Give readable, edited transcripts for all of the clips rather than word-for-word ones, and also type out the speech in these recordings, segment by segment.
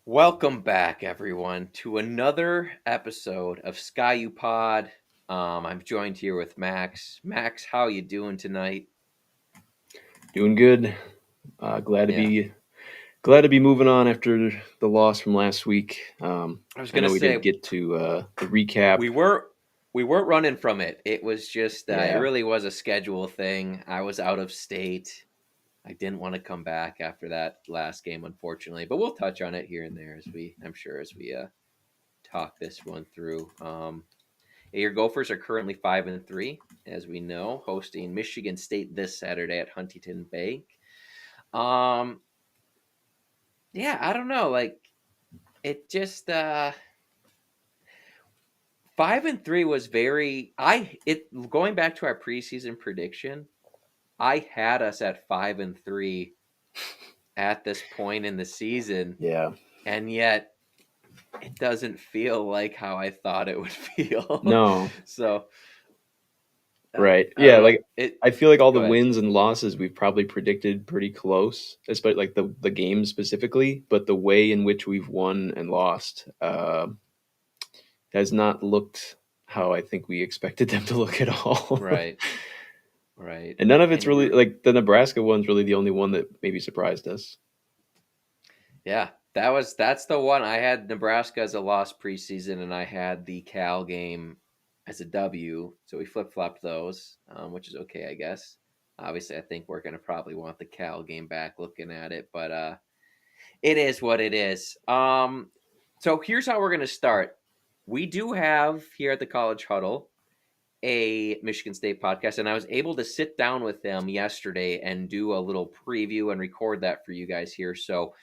Welcome back, everyone, to another episode of Sky Pod. I'm joined here with Max. Max, how you doing tonight? Doing good. Glad to Yeah, be moving on after the loss from last week. I was I gonna know we didn't say get to the recap. we were we weren't running from it. It was just it Yeah, really was a schedule thing. I was out of state. I didn't want to come back after that last game, unfortunately. But we'll touch on it here and there I'm sure, as we talk this one through. Your Gophers are currently 5-3, as we know, hosting Michigan State this Saturday at Huntington Bank. Um, yeah, I don't know. Like it just 5-3 was very. I it going back to our preseason prediction. I had us at 5-3 at this point in the season, yeah. and yet it doesn't feel like how I thought it would feel. No, So right. I don't Yeah, know. like It. I feel like all the Go ahead. wins and losses we've probably predicted pretty close, especially like the games specifically. But the way in which we've won and lost has not looked how I think we expected them to look at all. Right. Right. And none of it's And really you're like the Nebraska one's really the only one that maybe surprised us. Yeah, that's the one. I had Nebraska as a loss preseason, and I had the Cal game as a W. So we flip flopped those, which is okay, I guess. Obviously, I think we're gonna probably want the Cal game back looking at it, but it is what it is. So here's how we're gonna start. We do have here at the College Huddle a Michigan State podcast, and I was able to sit down with them yesterday and do a little preview and record that for you guys here. So,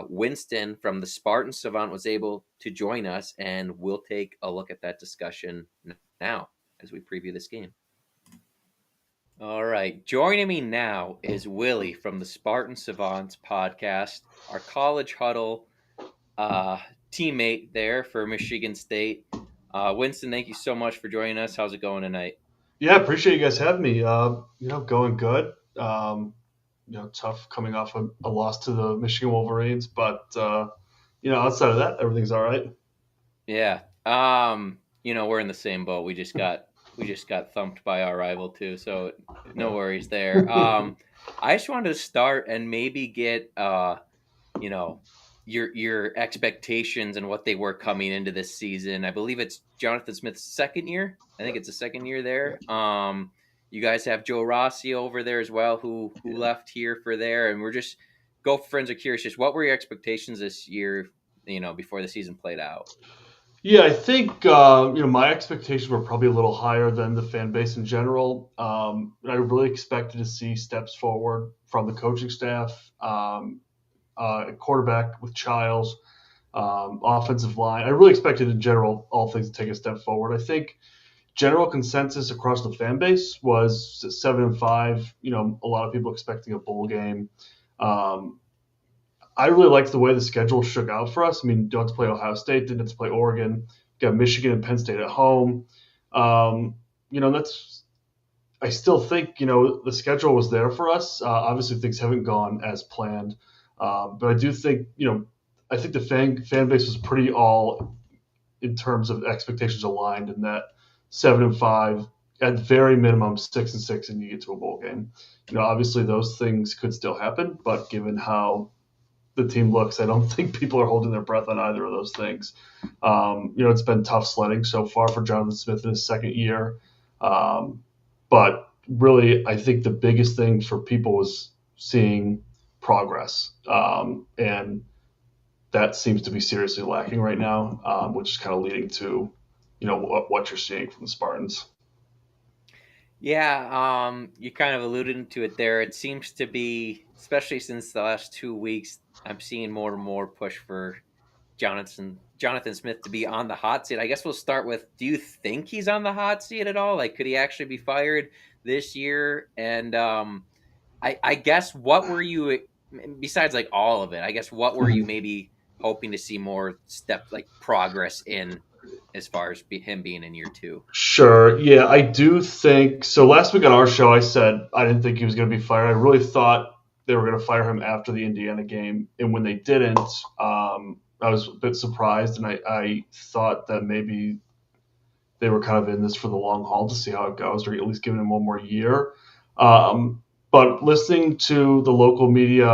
Winston from the Spartan Savant was able to join us, and we'll take a look at that discussion now as we preview this game. All right, joining me now is Willie from the Spartan Savants podcast, our College Huddle uh, teammate there for Michigan State. Winston, thank you so much for joining us. How's it going tonight? Yeah, appreciate you guys having me. Going good. Tough coming off a loss to the Michigan Wolverines, but outside of that, everything's all right. Yeah. We're in the same boat. We just got thumped by our rival too, so no worries there. I just wanted to start and maybe get you know, your expectations and what they were coming into this season. I believe it's Jonathan Smith's second year. I think it's the second year there. You guys have Joe Rossi over there as well, who left here for there, and we're just Gopher friends are curious. Just what were your expectations this year? Before the season played out. Yeah, I think my expectations were probably a little higher than the fan base in general. I really expected to see steps forward from the coaching staff, quarterback with Childs, offensive line. I really expected in general all things to take a step forward. I think general consensus across the fan base was 7-5. A lot of people expecting a bowl game. I really liked the way the schedule shook out for us. I mean, don't have to play Ohio State, didn't have to play Oregon, got Michigan and Penn State at home. That's. I still think the schedule was there for us. Obviously, things haven't gone as planned, but I do think I think the fan base was pretty all in terms of expectations aligned in that 7-5 at very minimum 6-6 and you get to a bowl game. Obviously those things could still happen, but given how the team looks, I don't think people are holding their breath on either of those things. It's been tough sledding so far for Jonathan Smith in his second year. But really, I think the biggest thing for people was seeing progress. And that seems to be seriously lacking right now, which is kind of leading to, what you're seeing from the Spartans. Yeah, you kind of alluded to it there. It seems to be, especially since the last 2 weeks, I'm seeing more and more push for Jonathan Smith to be on the hot seat. I guess we'll start with: do you think he's on the hot seat at all? Like, could he actually be fired this year? And I guess what were you, besides like all of it? I guess what were you maybe hoping to see more progress in, as far as him being in year two? Sure. Yeah, I do think so. Last week on our show, I said I didn't think he was going to be fired. I really thought they were going to fire him after the Indiana game, and when they didn't, I was a bit surprised, and I thought that maybe they were kind of in this for the long haul to see how it goes, or at least giving him one more year. But listening to the local media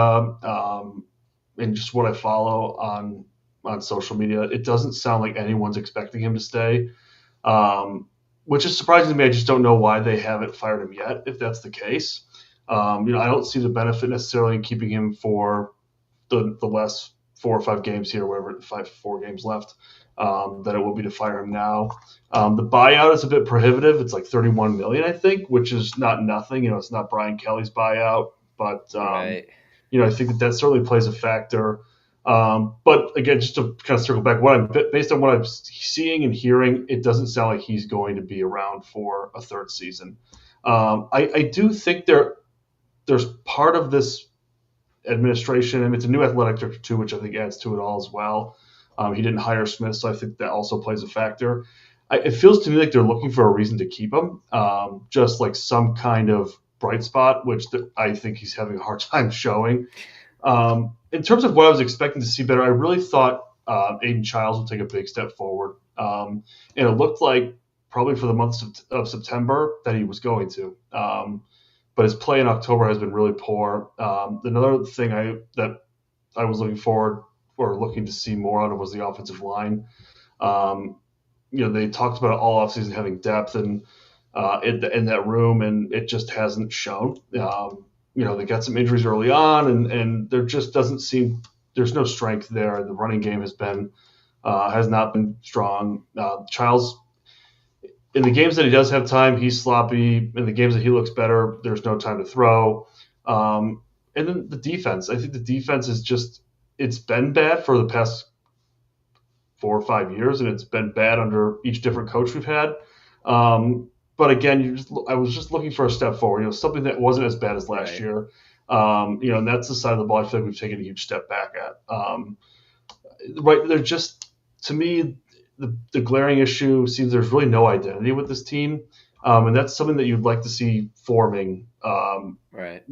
and just what I follow on social media, it doesn't sound like anyone's expecting him to stay, which is surprising to me. I just don't know why they haven't fired him yet, if that's the case. I don't see the benefit necessarily in keeping him for the last 4 or 5 games here, whatever, 4 games left, that it will be to fire him now. The buyout is a bit prohibitive. It's like $31 million, I think, which is not nothing. It's not Brian Kelly's buyout, but Right. I think that certainly plays a factor. But again, just to kind of circle back, based on what I'm seeing and hearing, it doesn't sound like he's going to be around for a third season. I do think there's part of this administration, and it's a new athletic director too, which I think adds to it all as well. He didn't hire Smith, so I think that also plays a factor. It feels to me like they're looking for a reason to keep him, just like some kind of bright spot, which I think he's having a hard time showing. In terms of what I was expecting to see better, I really thought Aiden Childs would take a big step forward. And it looked like probably for the month of September that he was going to. But his play in October has been really poor. Another thing that I was looking forward or looking to see more out of was the offensive line. They talked about it all offseason having depth and in that room, and it just hasn't shown. They got some injuries early on, and there just doesn't seem there's no strength there. The running game has not been strong. Childs, in the games that he does have time, he's sloppy. In the games that he looks better, there's no time to throw. And then the defense. I think the defense it's been bad for the past 4 or 5 years, and it's been bad under each different coach we've had. But again, I was just looking for a step forward, something that wasn't as bad as last year. And that's the side of the ball I feel like we've taken a huge step back at. They're just, to me, the glaring issue seems there's really no identity with this team. And that's something that you'd like to see forming, Right.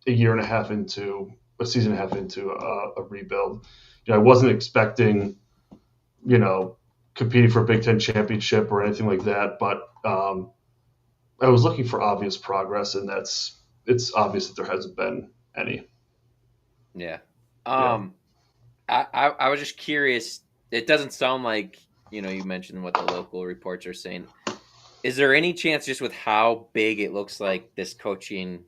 A year and a half into a season and a half into a rebuild. I wasn't expecting, competing for a Big Ten championship or anything like that, but I was looking for obvious progress, and it's obvious that there hasn't been any. Yeah. I was just curious. It doesn't sound like, you mentioned what the local reports are saying. Is there any chance, just with how big it looks like this coaching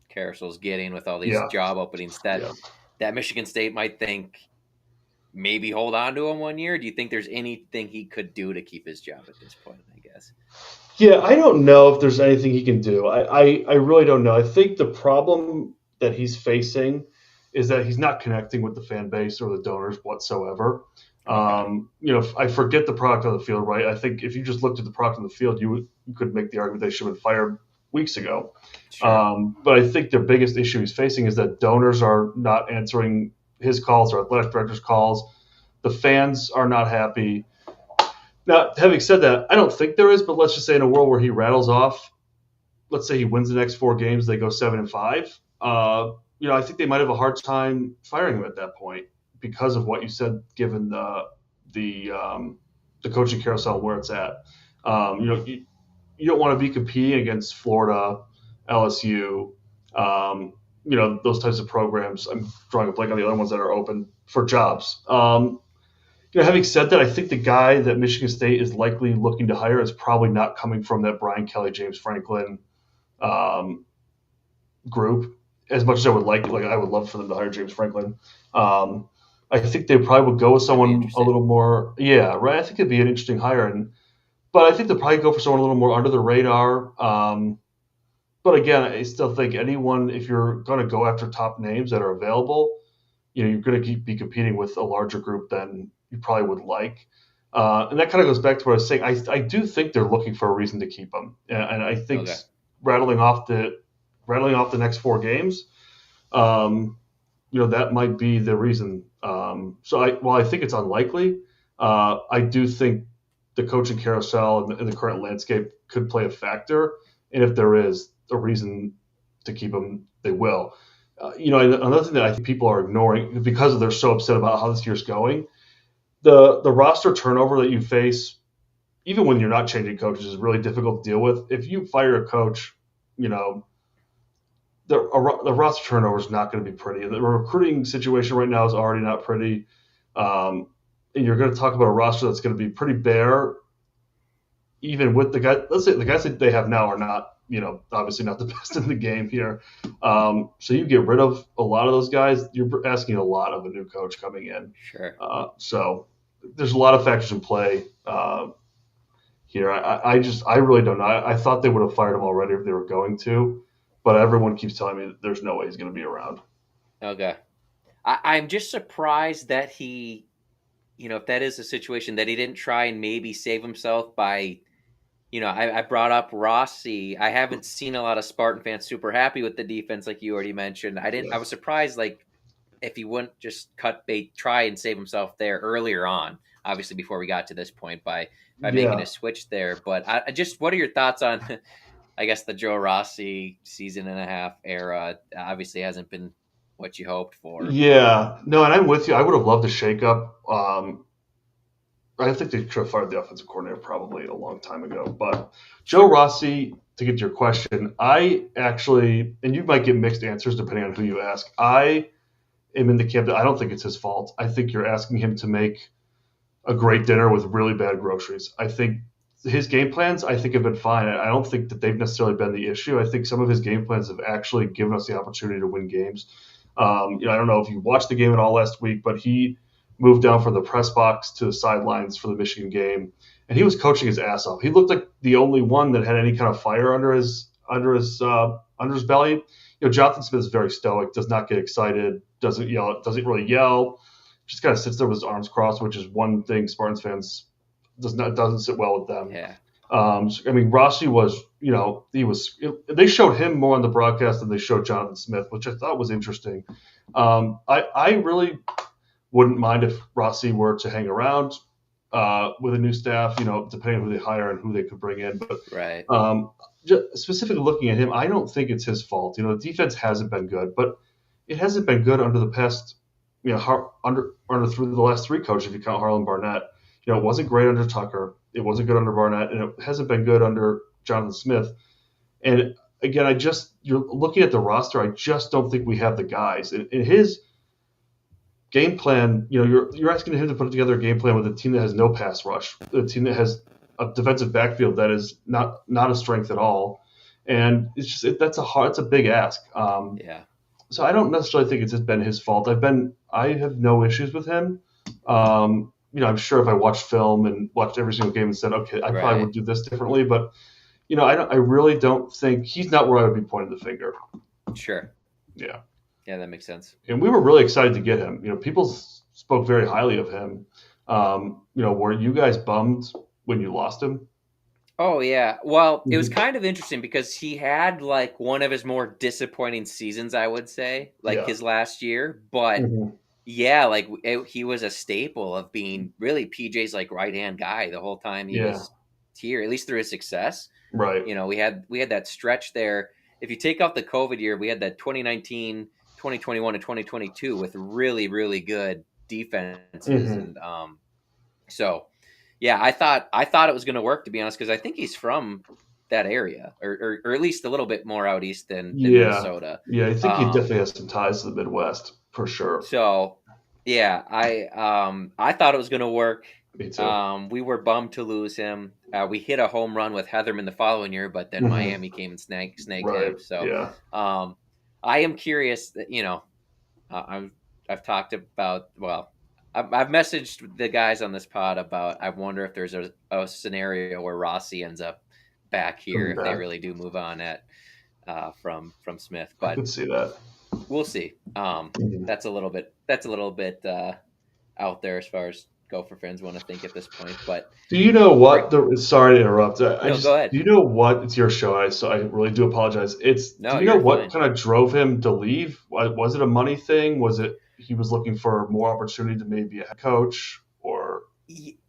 carousel is getting with all these job openings, that Michigan State might think maybe hold on to him 1 year? Do you think there's anything he could do to keep his job at this point, I guess? Yeah, I don't know if there's anything he can do. I really don't know. I think the problem that he's facing is that he's not connecting with the fan base or the donors whatsoever. I forget the product on the field, right? I think if you just looked at the product on the field, you could make the argument they should have been fired weeks ago. Sure. But I think the biggest issue he's facing is that donors are not answering his calls or athletic director's calls. The fans are not happy. Now, having said that, I don't think there is, but let's just say in a world where he rattles off, let's say he wins the next 4 games, they go 7-5. I think they might have a hard time firing him at that point because of what you said, given the coaching carousel and where it's at. You don't want to be competing against Florida, LSU, those types of programs. I'm drawing a blank on the other ones that are open for jobs. Having said that, I think the guy that Michigan State is likely looking to hire is probably not coming from that Brian Kelly, James Franklin group. As much as I would I would love for them to hire James Franklin. I think they probably would go with someone a little more. Yeah, right. I think it'd be an interesting hire, but I think they'll probably go for someone a little more under the radar. But again, I still think anyone, if you're going to go after top names that are available, you're going to be competing with a larger group than you probably would like. And that kind of goes back to what I was saying. I do think they're looking for a reason to keep him, and I think rattling off the next 4 games, that might be the reason. While I think it's unlikely, I do think the coaching carousel and the current landscape could play a factor. And if there is a reason to keep him, they will. Another thing that I think people are ignoring because they're so upset about how this year's going, the roster turnover that you face, even when you're not changing coaches, is really difficult to deal with. If you fire a coach, you know, the roster turnover is not going to be pretty. The recruiting situation right now is already not pretty. And you're going to talk about a roster that's going to be pretty bare, even with the guys. Let's say the guys that they have now are not, obviously not the best in the game here. So you get rid of a lot of those guys. You're asking a lot of a new coach coming in. Sure. So there's a lot of factors in play here. I really don't know. I thought they would have fired him already if they were going to, but everyone keeps telling me that there's no way he's going to be around. Okay. I'm just surprised that he, if that is the situation, that he didn't try and maybe save himself by, I brought up Rossi. I haven't seen a lot of Spartan fans super happy with the defense, like you already mentioned. I was surprised, like, if he wouldn't just try and save himself there earlier on, obviously before we got to this point by making a switch there. But I just, what are your thoughts on, I guess, the Joe Rossi season and a half era? Obviously hasn't been what you hoped for. Yeah, no, and I'm with you. I would have loved a shakeup. I think they should have fired the offensive coordinator probably a long time ago. But Joe Rossi, to get to your question, I actually, and you might get mixed answers depending on who you ask. I am in the camp that I don't think it's his fault. I think you're asking him to make a great dinner with really bad groceries. I think his game plans, have been fine. I don't think that they've necessarily been the issue. I think some of his game plans have actually given us the opportunity to win games. I don't know if you watched the game at all last week, but he moved down from the press box to the sidelines for the Michigan game, and he was coaching his ass off. He looked like the only one that had any kind of fire under his belly. Jonathan Smith is very stoic, does not get excited, doesn't really yell, just kind of sits there with his arms crossed, which is one thing Spartans fans doesn't sit well with them. Yeah. Rossi was, they showed him more on the broadcast than they showed Jonathan Smith, which I thought was interesting. I really wouldn't mind if Rossi were to hang around with a new staff, depending on who they hire and who they could bring in. But right. Just specifically looking at him, I don't think it's his fault. The defense hasn't been good, but it hasn't been good under the past, under through the last three coaches, if you count Harlan Barnett. It wasn't great under Tucker. It wasn't good under Barnett, and it hasn't been good under Jonathan Smith. And again, you're looking at the roster. I just don't think we have the guys. In his game plan, you're asking him to put together a game plan with a team that has no pass rush, a team that has a defensive backfield that is not a strength at all, and it's just it's a big ask. Yeah. So I don't necessarily think it's just been his fault. I have no issues with him. I'm sure if I watched film and watched every single game and said, okay, I probably would do this differently, but I really don't think he's not where I would be pointing the finger. Sure. Yeah. Yeah, that makes sense. And we were really excited to get him. People spoke very highly of him. Were you guys bummed when you lost him? Oh, yeah. Well, it was kind of interesting because he had like one of his more disappointing seasons, I would say, his last year. But yeah, he was a staple of being really PJ's like right-hand guy the whole time he was here, at least through his success. Right. We had that stretch there. If you take out the COVID year, we had that 2019, 2021, and 2022 with really, really good defenses. And so, yeah, I thought it was going to work, to be honest, because I think he's from that area, or at least a little bit more out east than Minnesota. Yeah, I think he definitely has some ties to the Midwest for sure. So, yeah, I thought it was going to work. Me too. We were bummed to lose him. We hit a home run with Heatherman the following year, but then Miami came and snagged him. So, I am curious that I've talked about I've messaged the guys on this pod about, I wonder if there's a scenario where Rossi ends up back here if they really do move on from Smith. But I could see that. We'll see. That's a little bit out there as far as Gopher fans want to think at this point. But do you know what? Sorry to interrupt. Go ahead. Do you know what? It's your show, so I really do apologize. Do you know what kind of drove him to leave? Was it a money thing? Was it he was looking for more opportunity to maybe be a head coach? Or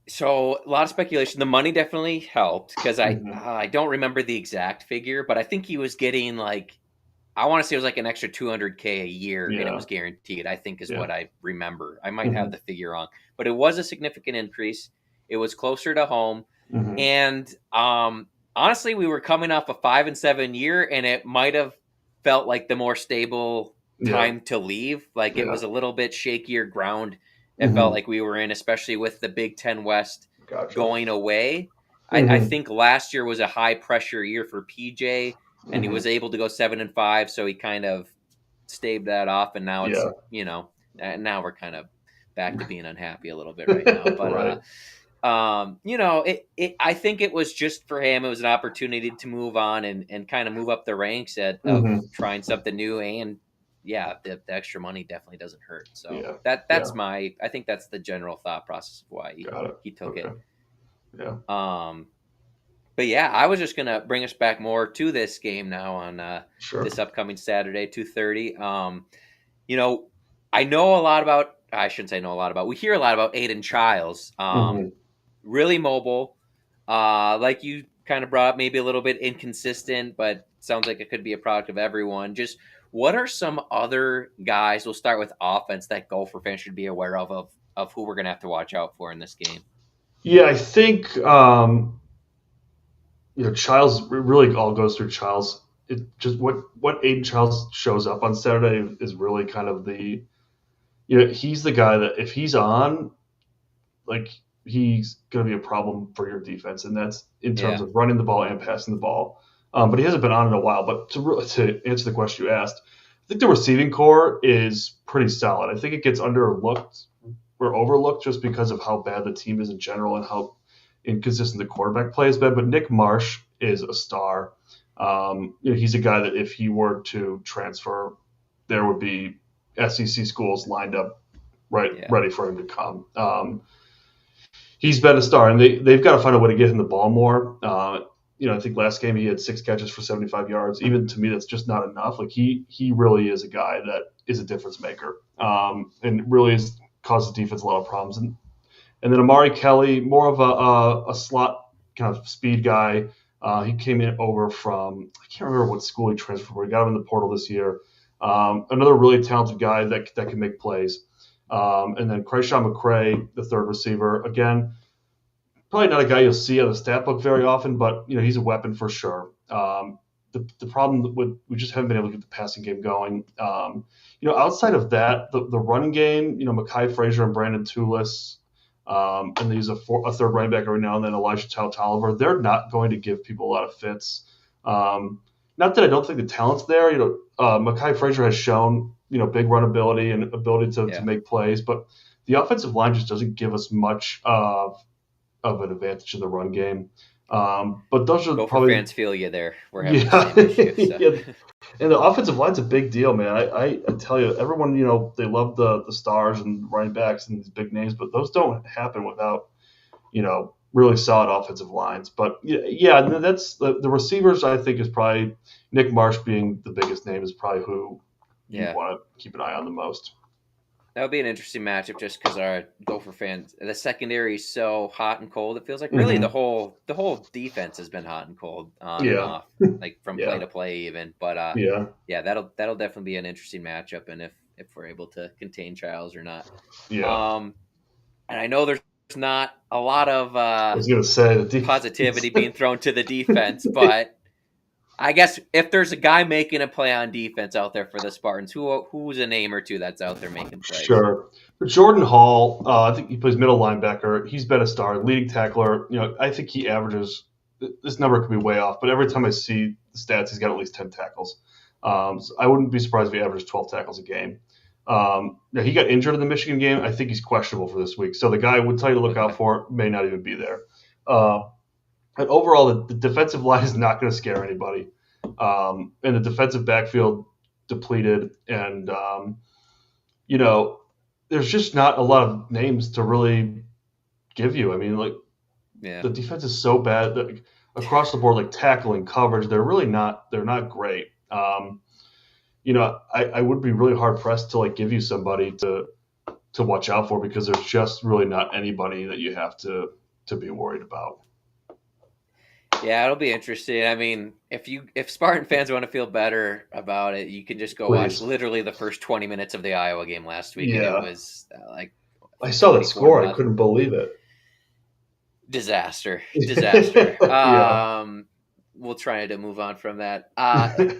so a lot of speculation. The money definitely helped because I don't remember the exact figure, but I think he was getting like I want to say it was like an extra 200K a year, and it Yeah. was guaranteed. I think is Yeah. what I remember. I might have Mhm. the figure wrong, but it was a significant increase. It was closer to home, Mhm. and honestly, we were coming off a 5-7 year, and it might have felt like the more stable Yeah. time to leave. Like it Yeah. was a little bit shakier ground. It felt Mhm. like we were in, especially with the Big Ten West Gotcha. going away. I Mhm. think last year was a high pressure year for PJ, and he Mhm. was able to go 7-5, so he kind of staved that off. And now it's Yeah. now we're kind of back to being unhappy a little bit right now. Right. But I think it was just for him. It was an opportunity to move on and kind of move up the ranks of Mhm. trying something new. And yeah, the extra money definitely doesn't hurt. So Yeah. that's Yeah. I think that's the general thought process of why Got it. he took Okay. it. Yeah. But yeah, I was just gonna bring us back more to this game now on Sure. this upcoming Saturday, 2:30. You know, I know a lot about. I shouldn't say know a lot about. We hear a lot about Aiden Childs. Mhm. Really mobile. Like you kind of brought up, maybe a little bit inconsistent, but sounds like it could be a product of everyone. Just what are some other guys? We'll start with offense that Gopher fans should be aware of who we're gonna have to watch out for in this game. Yeah, I think Childs it really all goes through Childs. It just what Aiden Childs shows up on Saturday is really kind of he's the guy that if he's on, like he's going to be a problem for your defense, and that's in terms Yeah, of running the ball and passing the ball. But he hasn't been on in a while. But to answer the question you asked, I think the receiving core is pretty solid. I think it gets underlooked or overlooked just because of how bad the team is in general and how inconsistent the quarterback play has been. But Nick Marsh is a star. He's a guy that if he were to transfer, there would be SEC schools lined up yeah, ready for him to come. He's been a star, and they've got to find a way to get him the ball more. I think last game he had 6 catches for 75 yards. Even to me, that's just not enough. Like he really is a guy that is a difference maker, and really is causes defense a lot of problems. And then Amari Kelly, more of a slot kind of speed guy. He came in over from I can't remember what school he transferred from. He got him in the portal this year. Another really talented guy that can make plays. And then Krayshawn McCray, the third receiver, again, probably not a guy you'll see on the stat book very often, but he's a weapon for sure. The problem with we just haven't been able to get the passing game going. Outside of that, the running game, Mekhi Frazier and Brandon Tulis, and they use a third running back every now and then, Elijah Tolliver. They're not going to give people a lot of fits. Not that I don't think the talent's there. Mekhi Frazier has shown big run ability and ability to yeah. make plays, but the offensive line just doesn't give us much of an advantage in the run game. But those are Gopher probably fans feel you there. We're having the yeah, same issue. So yeah. And the offensive line's a big deal, man. I tell you, everyone they love the stars and running backs and these big names, but those don't happen without really solid offensive lines. But yeah, that's the receivers. I think is probably Nick Marsh being the biggest name is probably who you yeah. want to keep an eye on the most. That would be an interesting matchup just because our Gopher fans, the secondary is so hot and cold. It feels like really the Mm-hmm. whole defense has been hot and cold, on and Yeah, off, like from play yeah, to play even. But yeah, yeah, that'll definitely be an interesting matchup, and if we're able to contain Childs or not. yeah. Um, and I know there's not a lot of I was gonna say the defense. positivity being thrown to the defense, but I guess if there's a guy making a play on defense out there for the Spartans, who's a name or two that's out there making plays? Sure. Jordan Hall, I think he plays middle linebacker. He's been a star, leading tackler. I think he averages this number could be way off, but every time I see the stats, he's got at least 10 tackles. So I wouldn't be surprised if he averaged 12 tackles a game. Now he got injured in the Michigan game. I think he's questionable for this week. So the guy I would tell you to look Okay. out for may not even be there. And overall, the defensive line is not going to scare anybody. And the defensive backfield depleted, and there's just not a lot of names to really give you. I mean, like Yeah. the defense is so bad that across the board, like tackling, coverage, they're not great. I would be really hard pressed to like give you somebody to watch out for because there's just really not anybody that you have to be worried about. Yeah, it'll be interesting. I mean, if Spartan fans want to feel better about it, you can just go watch Please. literally the first 20 minutes of the Iowa game last week, and it Yeah. was like I I think saw that 24 score. I nothing. couldn't believe it. Disaster, disaster. Yeah. We'll try to move on from that. A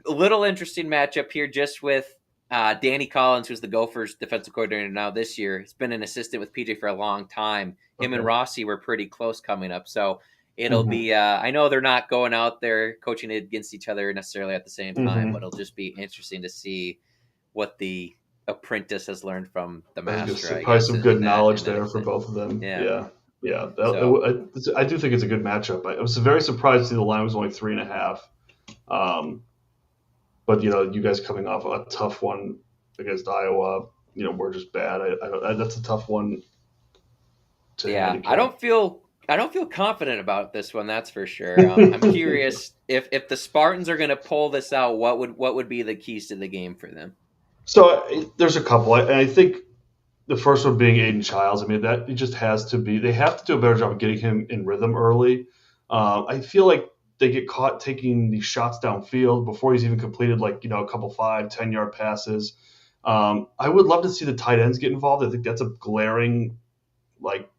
little interesting matchup here, just with Danny Collins, who's the Gophers defensive coordinator now this year. He's been an assistant with PJ for a long time. Him and Okay. Rossi were pretty close coming up, so it'll Mhm. be. I know they're not going out there coaching against each other necessarily at the same time, Mhm. but it'll just be interesting to see what the apprentice has learned from the I was gonna master, say I probably guess, some in good that knowledge there for extent. both of them. Yeah. Yeah. Yeah. So I do think it's a good matchup. I was very surprised to see the line was only 3.5. But you guys coming off a tough one against Iowa, we're just bad. That's a tough one to yeah, handicap. I don't feel confident about this one. That's for sure. I'm curious if the Spartans are going to pull this out. What would be the keys to the game for them? So there's a couple, and I think the first one being Aiden Childs. I mean, that it just has to be. They have to do a better job of getting him in rhythm early. I feel like they get caught taking these shots downfield before he's even completed, like a couple 5-10 yard passes. I would love to see the tight ends get involved. I think that's a glaring like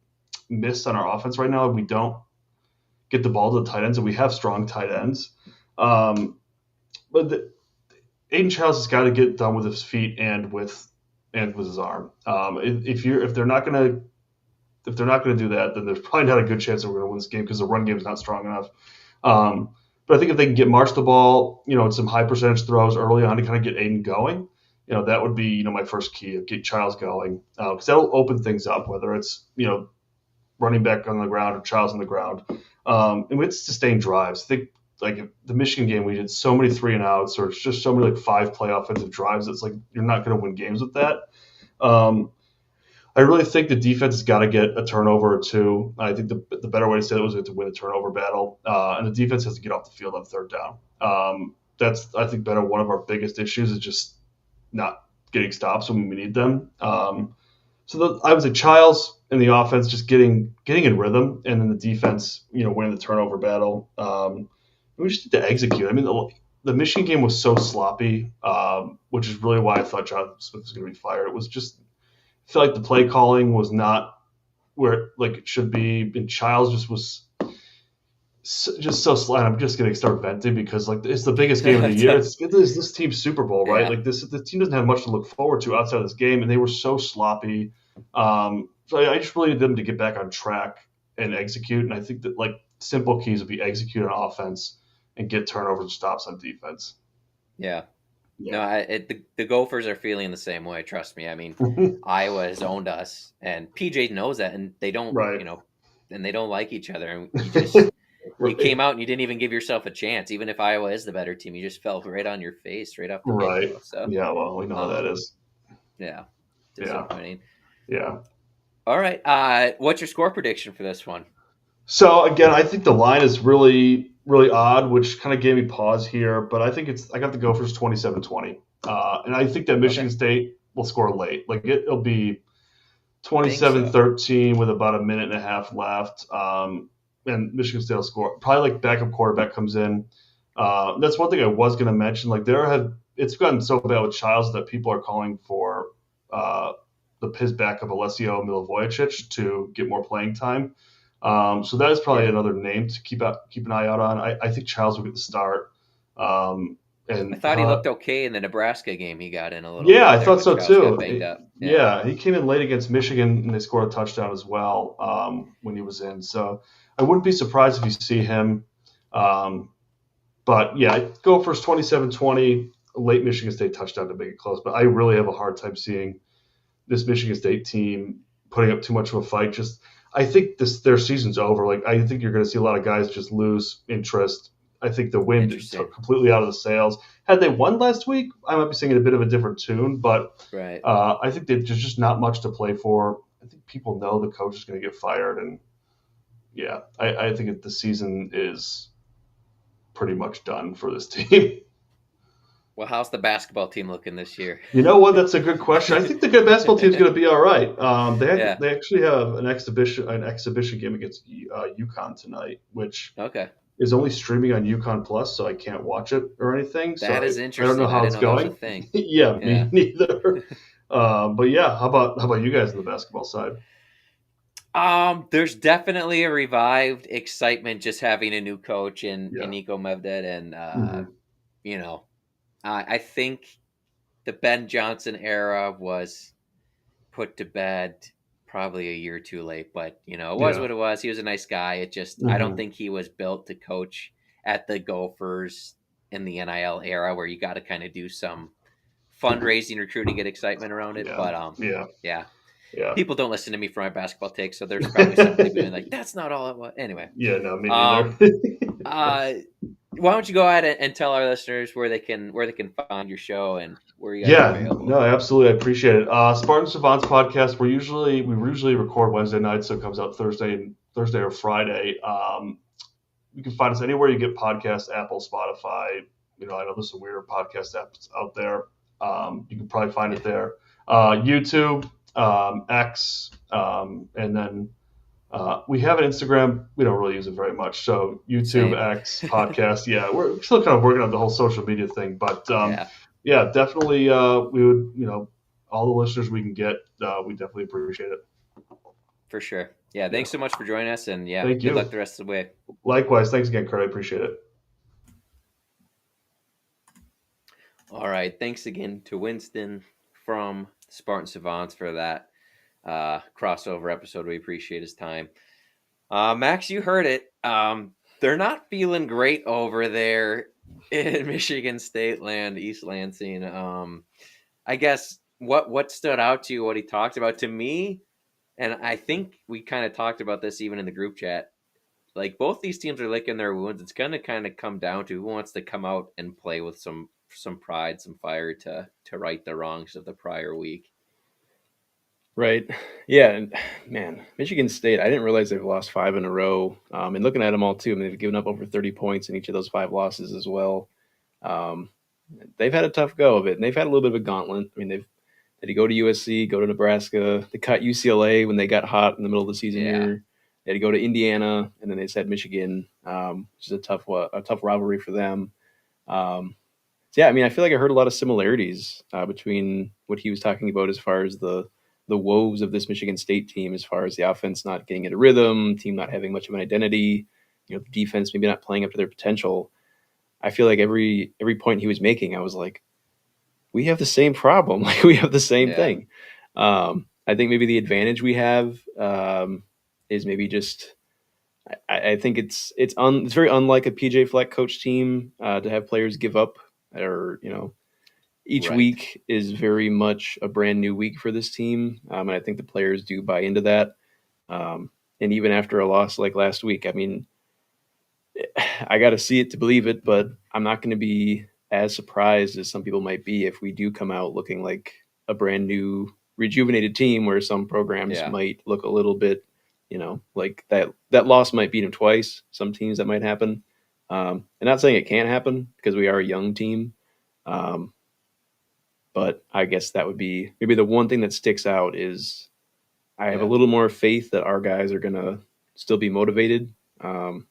miss on our offense right now. We don't get the ball to the tight ends, and we have strong tight ends. But Aiden Childs has got to get done with his feet and with his arm. If they're not gonna do that, then there's probably not a good chance that we're gonna win this game because the run game is not strong enough. But I think if they can march the ball, in some high percentage throws early on to kind of get Aiden going, that would be my first key of get Childs going because that'll open things up. Whether it's running back on the ground or Childs on the ground, and it's sustained drives. I think like the Michigan game, we did so many 3-and-outs, or it's just so many 5-play offensive drives. It's like you're not going to win games with that. I really think the defense has got to get a turnover or two. I think the better way to say it was to win a turnover battle, and the defense has to get off the field on third down. That's I think better. One of our biggest issues is just not getting stops when we need them. I was a Childs in the offense, just getting in rhythm, and then the defense, winning the turnover battle. We just need to execute. I mean, the Michigan game was so sloppy, which is really why I thought Jonathan Smith was going to be fired. It was just I feel like the play calling was not where it should be, and Childs just was just so slow. I'm just going to start venting because it's the biggest game of the year. It's this team's Super Bowl, right? Yeah. The team doesn't have much to look forward to outside of this game, and they were so sloppy. So I just really need them to get back on track and execute. And I think that simple keys would be execute on offense and get turnovers and stops on defense. Yeah. Yeah. No, the Gophers are feeling the same way. Trust me. I mean, Iowa has owned us, and PJ knows that, and they don't, Right. and they don't like each other. And you Right. came out and you didn't even give yourself a chance. Even if Iowa is the better team, you just fell right on your face right off the Right. get-go. So Yeah. Well, we know how that is. yeah, Yeah. disappointing. Yeah. All right. What's your score prediction for this one? So again, I think the line is really, really odd, which kind of gave me pause here. But I think I got the Gophers 27-20, and I think that Michigan State will score late. It'll be 27-13 with about a minute and a half left, and Michigan State will score. Probably backup quarterback comes in. That's one thing I was going to mention. It's gotten so bad with Childs that people are calling for his backup Alessio Milivojevic to get more playing time. So that is probably another name to keep an eye out on. I think Childs will get the start. And I thought he looked okay in the Nebraska game. He got in a little. Yeah, bit I thought so too. Banged up. Yeah, he came in late against Michigan, and they scored a touchdown as well when he was in. So I wouldn't be surprised if you see him. But yeah, Gophers 27-20, late Michigan State touchdown to make it close. But I really have a hard time seeing this Michigan State team putting up too much of a fight. I think their season's over. I think you're going to see a lot of guys just lose interest. I think the wind took completely out of the sails. Had they won last week, I might be singing a bit of a different tune. But right. I think there's just not much to play for. I think people know the coach is going to get fired, and yeah, I think the season is pretty much done for this team. Well, how's the basketball team looking this year? You know what? That's a good question. I think the good basketball team's going to be all right. Yeah. They actually have an exhibition game against UConn tonight, which Okay. is only streaming on UConn Plus, so I can't watch it or anything. So That is I don't know interesting. I how didn't it's know that was a going. thing. Yeah, me Yeah. neither. But yeah, how about you guys on the basketball side? There's definitely a revived excitement just having a new coach in Yeah. Nico Medved, and Hmm. you know, I think the Ben Johnson era was put to bed probably a year too late, but it was Yeah. what it was. He was a nice guy. It just I don't Hmm. think he was built to coach at the Gophers in the NIL era where you got to kind of do some fundraising recruiting, get excitement around it. Yeah. But Yeah. yeah, Yeah. people don't listen to me for my basketball takes, so there's probably somebody being like, "That's not all it was." Anyway, Yeah. No, me neither. um, uh, why don't you go ahead and tell our listeners where they can find your show and where you guys are Yeah, available? no, absolutely. I appreciate it. Spartan Savants podcast. We usually record Wednesday nights, so it comes out Thursday or Friday. You can find us anywhere you get podcasts, Apple, Spotify. I know there's some weirder podcast apps out there. You can probably find it there. YouTube, X, and then we have an Instagram. We don't really use it very much. So YouTube, Same. X, podcast. Yeah, we're still kind of working on the whole social media thing, but Yeah, yeah, definitely. We would, all the listeners we can get, we definitely appreciate it. for sure. Yeah, Yeah, thanks so much for joining us, and yeah, thank good luck you. the rest of the way. Likewise, thanks again, Kurt. I appreciate it. All right, thanks again to Winston from Spartan Savants for that crossover episode. We appreciate his time. Max, you heard it. They're not feeling great over there in Michigan State land, East Lansing. I guess what stood out to you, what he talked about to me, and I think we kind of talked about this even in the group chat. Like both these teams are licking their wounds. It's gonna kind of come down to who wants to come out and play with some pride, some fire to right the wrongs of the prior week. Right. Yeah. And man, Michigan State, I didn't realize they've lost 5 in a row. And looking at them all, too, I mean, they've given up over 30 points in each of those 5 losses as well. Um, they've had a tough go of it, and they've had a little bit of a gauntlet. I mean, they've had to go to USC, go to Nebraska. They cut UCLA when they got hot in the middle of the season Yeah, here. They had to go to Indiana, and then they just had Michigan, which is a tough rivalry for them. So yeah, I mean, I feel like I heard a lot of similarities between what he was talking about as far as the woes of this Michigan State team, as far as the offense not getting into rhythm, team not having much of an identity, the defense maybe not playing up to their potential. I feel like every point he was making, I was like, we have the same problem, like we have the same yeah, thing. I think maybe the advantage we have is maybe just I think it's very unlike a PJ Fleck coach team to have players give up or each right. week is very much a brand new week for this team, and I think the players do buy into that. And even after a loss like last week, I mean, I got to see it to believe it, but I'm not going to be as surprised as some people might be if we do come out looking like a brand new, rejuvenated team, where some programs Yeah, might look a little bit, like that loss might beat them twice. Some teams that might happen. And not saying it can't happen because we are a young team. Um, but I guess that would be maybe the one thing that sticks out is I have a yeah. little more faith that our guys are going to still be motivated. Um,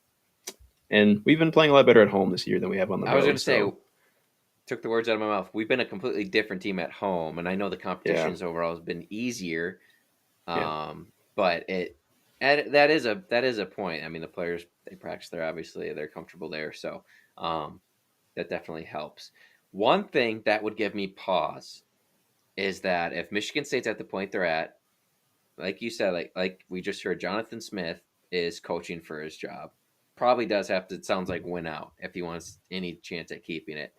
and we've been playing a lot better at home this year than we have on the I was road. gonna say, So took the words out of my mouth. We've been a completely different team at home, and I know the yeah, competitions overall has been easier. yeah, But that is a point. I mean, the players they practice there. Obviously, they're comfortable there, so um, that definitely helps. One thing that would give me pause is that if Michigan State's at the point they're at, like you said, like we just heard, Jonathan Smith is coaching for his job. Probably does have to. It sounds like win out if he wants any chance at keeping it.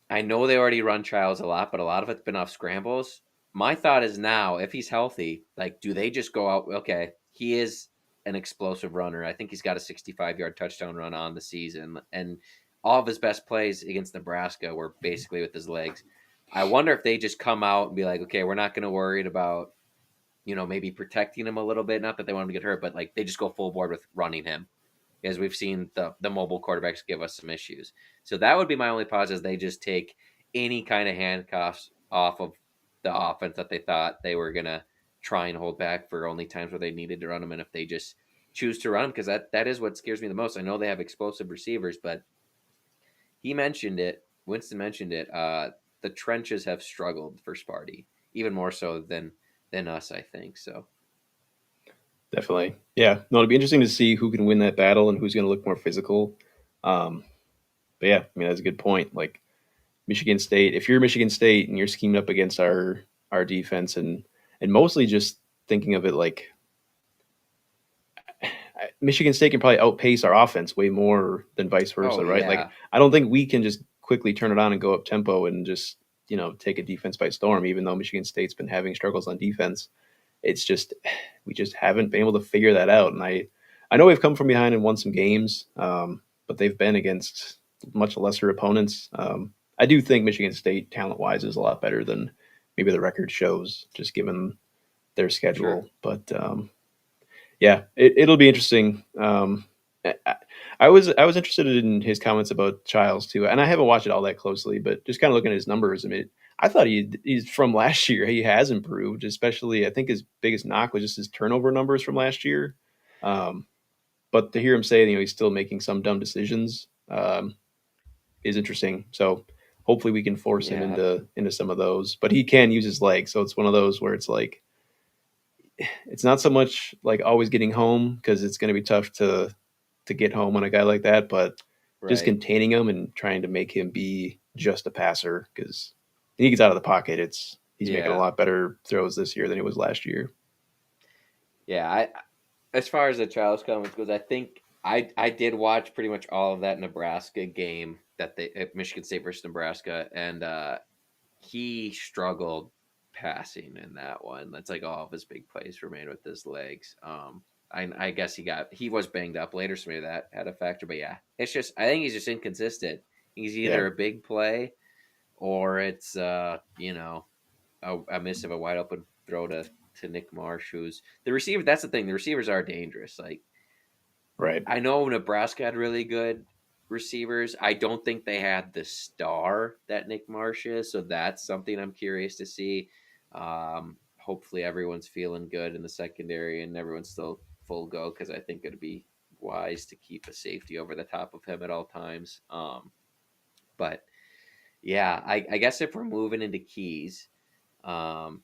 I know they already run trials a lot, but a lot of it's been off scrambles. My thought is now, if he's healthy, like, do they just go out? Okay, he is an explosive runner. I think he's got a 65-yard touchdown run on the season, and all of his best plays against Nebraska were basically with his legs. I wonder if they just come out and be like, okay, we're not going to worry about, maybe protecting him a little bit. Not that they want him to get hurt, but like they just go full board with running him, as we've seen the mobile quarterbacks give us some issues. So that would be my only pause, is they just take any kind of handcuffs off of the offense that they thought they were gonna try and hold back for only times where they needed to run them, and if they just choose to run them, because that is what scares me the most. I know they have explosive receivers, but he mentioned it. Winston mentioned it. The trenches have struggled for Sparty, even more so than us, I think. So Definitely. Yeah. No, it'll be interesting to see who can win that battle and who's going to look more physical. Um, but yeah, I mean, that's a good point. Like Michigan State, if you're Michigan State and you're scheming up against our defense and mostly just thinking of it like Michigan State can probably outpace our offense way more than vice oh versa, right? Like yeah, I don't think we can just quickly turn it on and go up tempo and just take a defense by storm. Even though Michigan State's been having struggles on defense, it's just we just haven't been able to figure that out. And I know we've come from behind and won some games, but they've been against much lesser opponents. I do think Michigan State talent wise is a lot better than maybe the record shows, just given their sure. schedule. But yeah, it'll be interesting. I was interested in his comments about Childs too, and I haven't watched it all that closely, but just kind of looking at his numbers, I mean, I thought he's from last year. He has improved, especially I think his biggest knock was just his turnover numbers from last year. Um, but to hear him say he's still making some dumb decisions is interesting. So hopefully we can force him Yeah, into some of those. But he can use his legs, so it's one of those where it's like it's not so much like always getting home because it's going to be tough to get home on a guy like that, but just right. containing him and trying to make him be just a passer because when he gets out of the pocket, he's making a Yeah, lot better throws this year than he was last year. yeah. I as far as the Childs comments goes, I think I did watch pretty much all of that Nebraska game that they Michigan State versus Nebraska, and he struggled passing in that one. That's like all of his big plays were made with his legs. I guess he was banged up later, so maybe that had a factor. But yeah, it's just I think he's just inconsistent. He's Yeah, either a big play or it's a miss of a wide open throw to Nick Marsh, who's the receiver. That's the thing. The receivers are dangerous. Like right. I know Nebraska had really good receivers. I don't think they had the star that Nick Marsh is, so that's something I'm curious to see. Hopefully, everyone's feeling good in the secondary and everyone's still full go because I think it'd be wise to keep a safety over the top of him at all times. But yeah, I guess if we're moving into keys, um,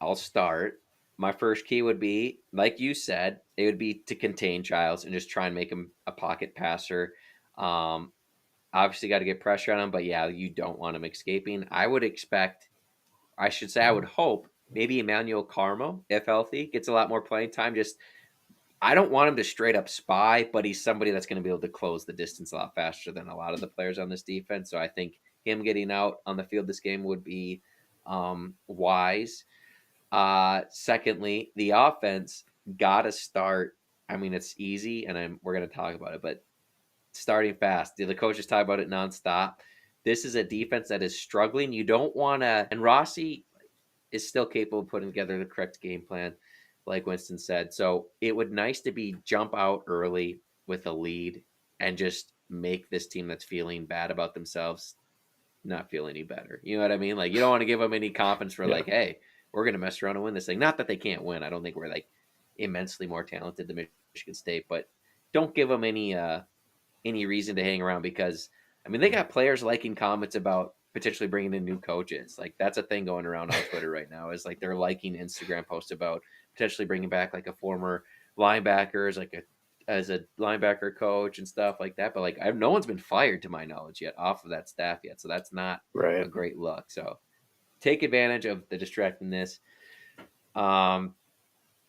I'll start. My first key would be, like you said, it would be to contain Childs and just try and make him a pocket passer. Um, Obviously, got to get pressure on him, but yeah, you don't want him escaping. I should say, I would hope maybe Emmanuel Carmo, if healthy, gets a lot more playing time. Just I don't want him to straight up spy, but he's somebody that's going to be able to close the distance a lot faster than a lot of the players on this defense. So I think him getting out on the field this game would be wise. Secondly, the offense got to start. I mean, it's easy, and we're going to talk about it, but starting fast. The coaches talk about it nonstop. This is a defense that is struggling. You don't want to, and Rossi is still capable of putting together the correct game plan, like Winston said. So it would nice to be jump out early with a lead and just make this team that's feeling bad about themselves not feel any better. You know what I mean? Like you don't want to give them any confidence for Yeah, like, hey, we're gonna mess around and win this thing. Not that they can't win. I don't think we're like immensely more talented than Michigan State, but don't give them any reason to hang around because I mean they got players liking comments about potentially bringing in new coaches. Like that's a thing going around on Twitter right now. Is like they're liking Instagram posts about potentially bringing back like a former linebacker as a linebacker coach and stuff like that. But like no one's been fired to my knowledge yet off of that staff yet, so that's not a right. great look. So take advantage of the distractingness. Um,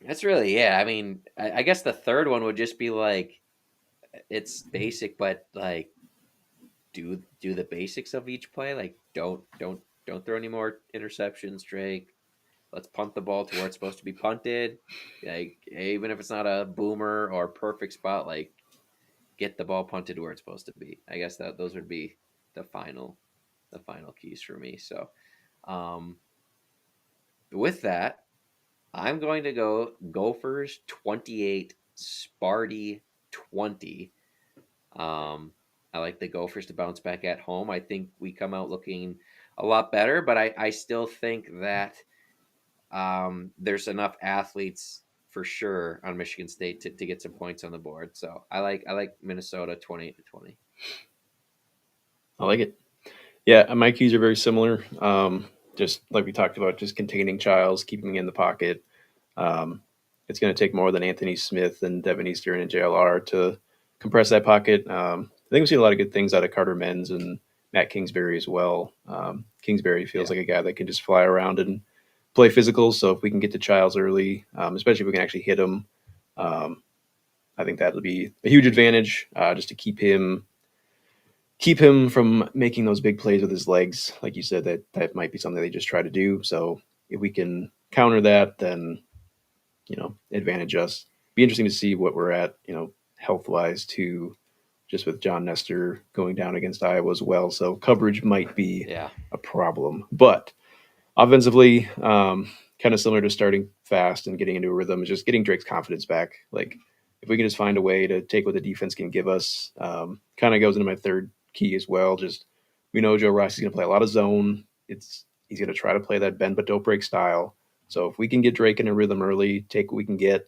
that's really yeah. I mean, I guess the third one would just be like it's basic, but like do the basics of each play. Like don't throw any more interceptions, Drake. Let's punt the ball to where it's supposed to be punted. Like even if it's not a boomer or perfect spot, like get the ball punted where it's supposed to be. I guess that those would be the final keys for me. So um, with that, I'm going to go Gophers 28, Sparty 20. I like the Gophers to bounce back at home. I think we come out looking a lot better, but I still think that there's enough athletes for sure on Michigan State to get some points on the board. So I like Minnesota 28-20. I like it. Yeah, my keys are very similar. Just like we talked about, just containing Childs, keeping him in the pocket. Um, it's going to take more than Anthony Smith and Devin Eastern and JLR to compress that pocket. I think we've seen a lot of good things out of Carter Menz and Matt Kingsbury as well. Kingsbury feels Yeah. like a guy that can just fly around and play physical. So if we can get to Childs early, especially if we can actually hit him, um, I think that'll be a huge advantage just to keep him from making those big plays with his legs. Like you said, that might be something they just try to do. So if we can counter that, then advantage us. Be interesting to see what we're at, health wise too, just with John Nestor going down against Iowa as well. So coverage might be Yeah. a problem, but offensively, kind of similar to starting fast and getting into a rhythm is just getting Drake's confidence back. Like if we can just find a way to take what the defense can give us, kind of goes into my third key as well. Just we know Joe Rossi's going to play a lot of zone. He's going to try to play that bend but don't break style. So if we can get Drake in a rhythm early, take what we can get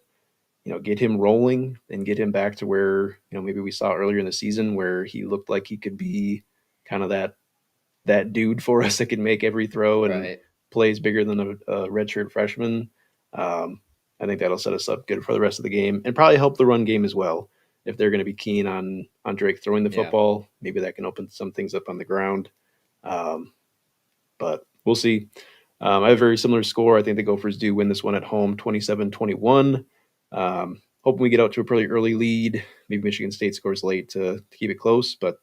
him rolling and get him back to where maybe we saw earlier in the season where he looked like he could be kind of that dude for us that can make every throw and Right. plays bigger than a redshirt freshman. Um, I think that'll set us up good for the rest of the game and probably help the run game as well. If they're going to be keen on Drake throwing the Yeah. football, maybe that can open some things up on the ground. Um, but we'll see. I have a very similar score. I think the Gophers do win this one at home 27-21. Hoping we get out to a pretty early lead. Maybe Michigan State scores late to keep it close. But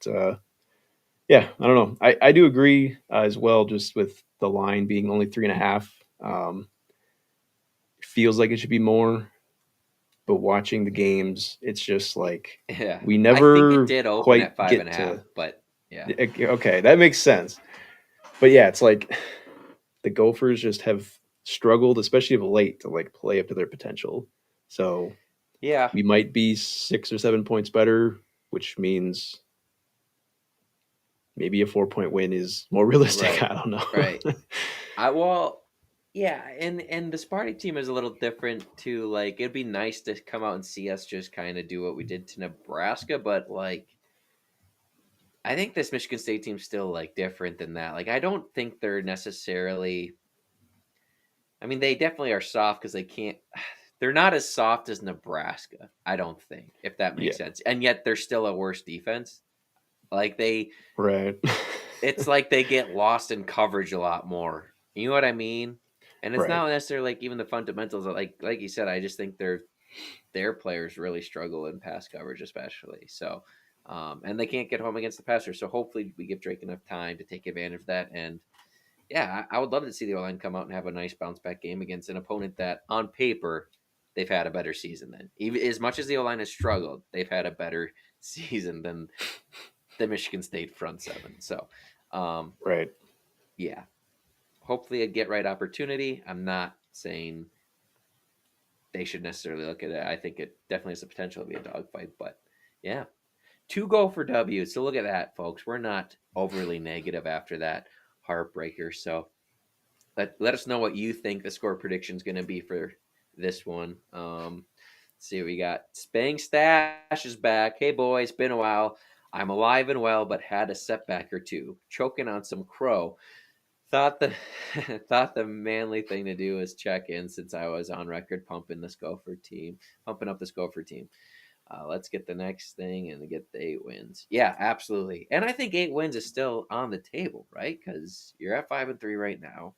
yeah, I don't know. I do agree as well, just with the line being only 3.5. Feels like it should be more. But watching the games, it's just like Yeah. we I think it never did open quite at five and get a half, to. but yeah. Okay, that makes sense. But yeah, it's like the Gophers just have struggled, especially of late, to like play up to their potential. So Yeah. we might be 6 or 7 points better, which means maybe a 4 point win is more realistic. Right. I don't know. Right. Well, yeah, and the Sparty team is a little different too. Like it'd be nice to come out and see us just kind of do what we did to Nebraska, but like I think this Michigan State team's still like different than that. Like I don't think they're necessarily. I mean, they definitely are soft because they can't. They're not as soft as Nebraska. I don't think, if that Yeah, makes sense. And yet they're still a worse defense. Like right. it's like they get lost in coverage a lot more. You know what I mean? And it's Right. not necessarily like even the fundamentals. Like you said, I just think their players really struggle in pass coverage, especially. So, and they can't get home against the passer. So hopefully we give Drake enough time to take advantage of that. And yeah, I would love to see the O-line come out and have a nice bounce back game against an opponent that on paper they've had a better season than. Even as much as the O-line has struggled, they've had a better season than the Michigan State front seven. So, um, Right. yeah, hopefully a get right opportunity. I'm not saying they should necessarily look at it. I think it definitely has the potential to be a dogfight, but yeah, two go for W. So look at that, folks. We're not overly negative after that heartbreaker. So let us know what you think the score prediction is going to be for this one. Let's see, we got Spang Stash is back. Hey boys, been a while. I'm alive and well, but had a setback or two. Choking on some crow. Thought the thought the manly thing to do was check in since I was on record pumping up this Gopher team. Let's get the next thing and get the 8 wins. Yeah, absolutely. And I think 8 wins is still on the table, right? Because you're at 5-3 right now.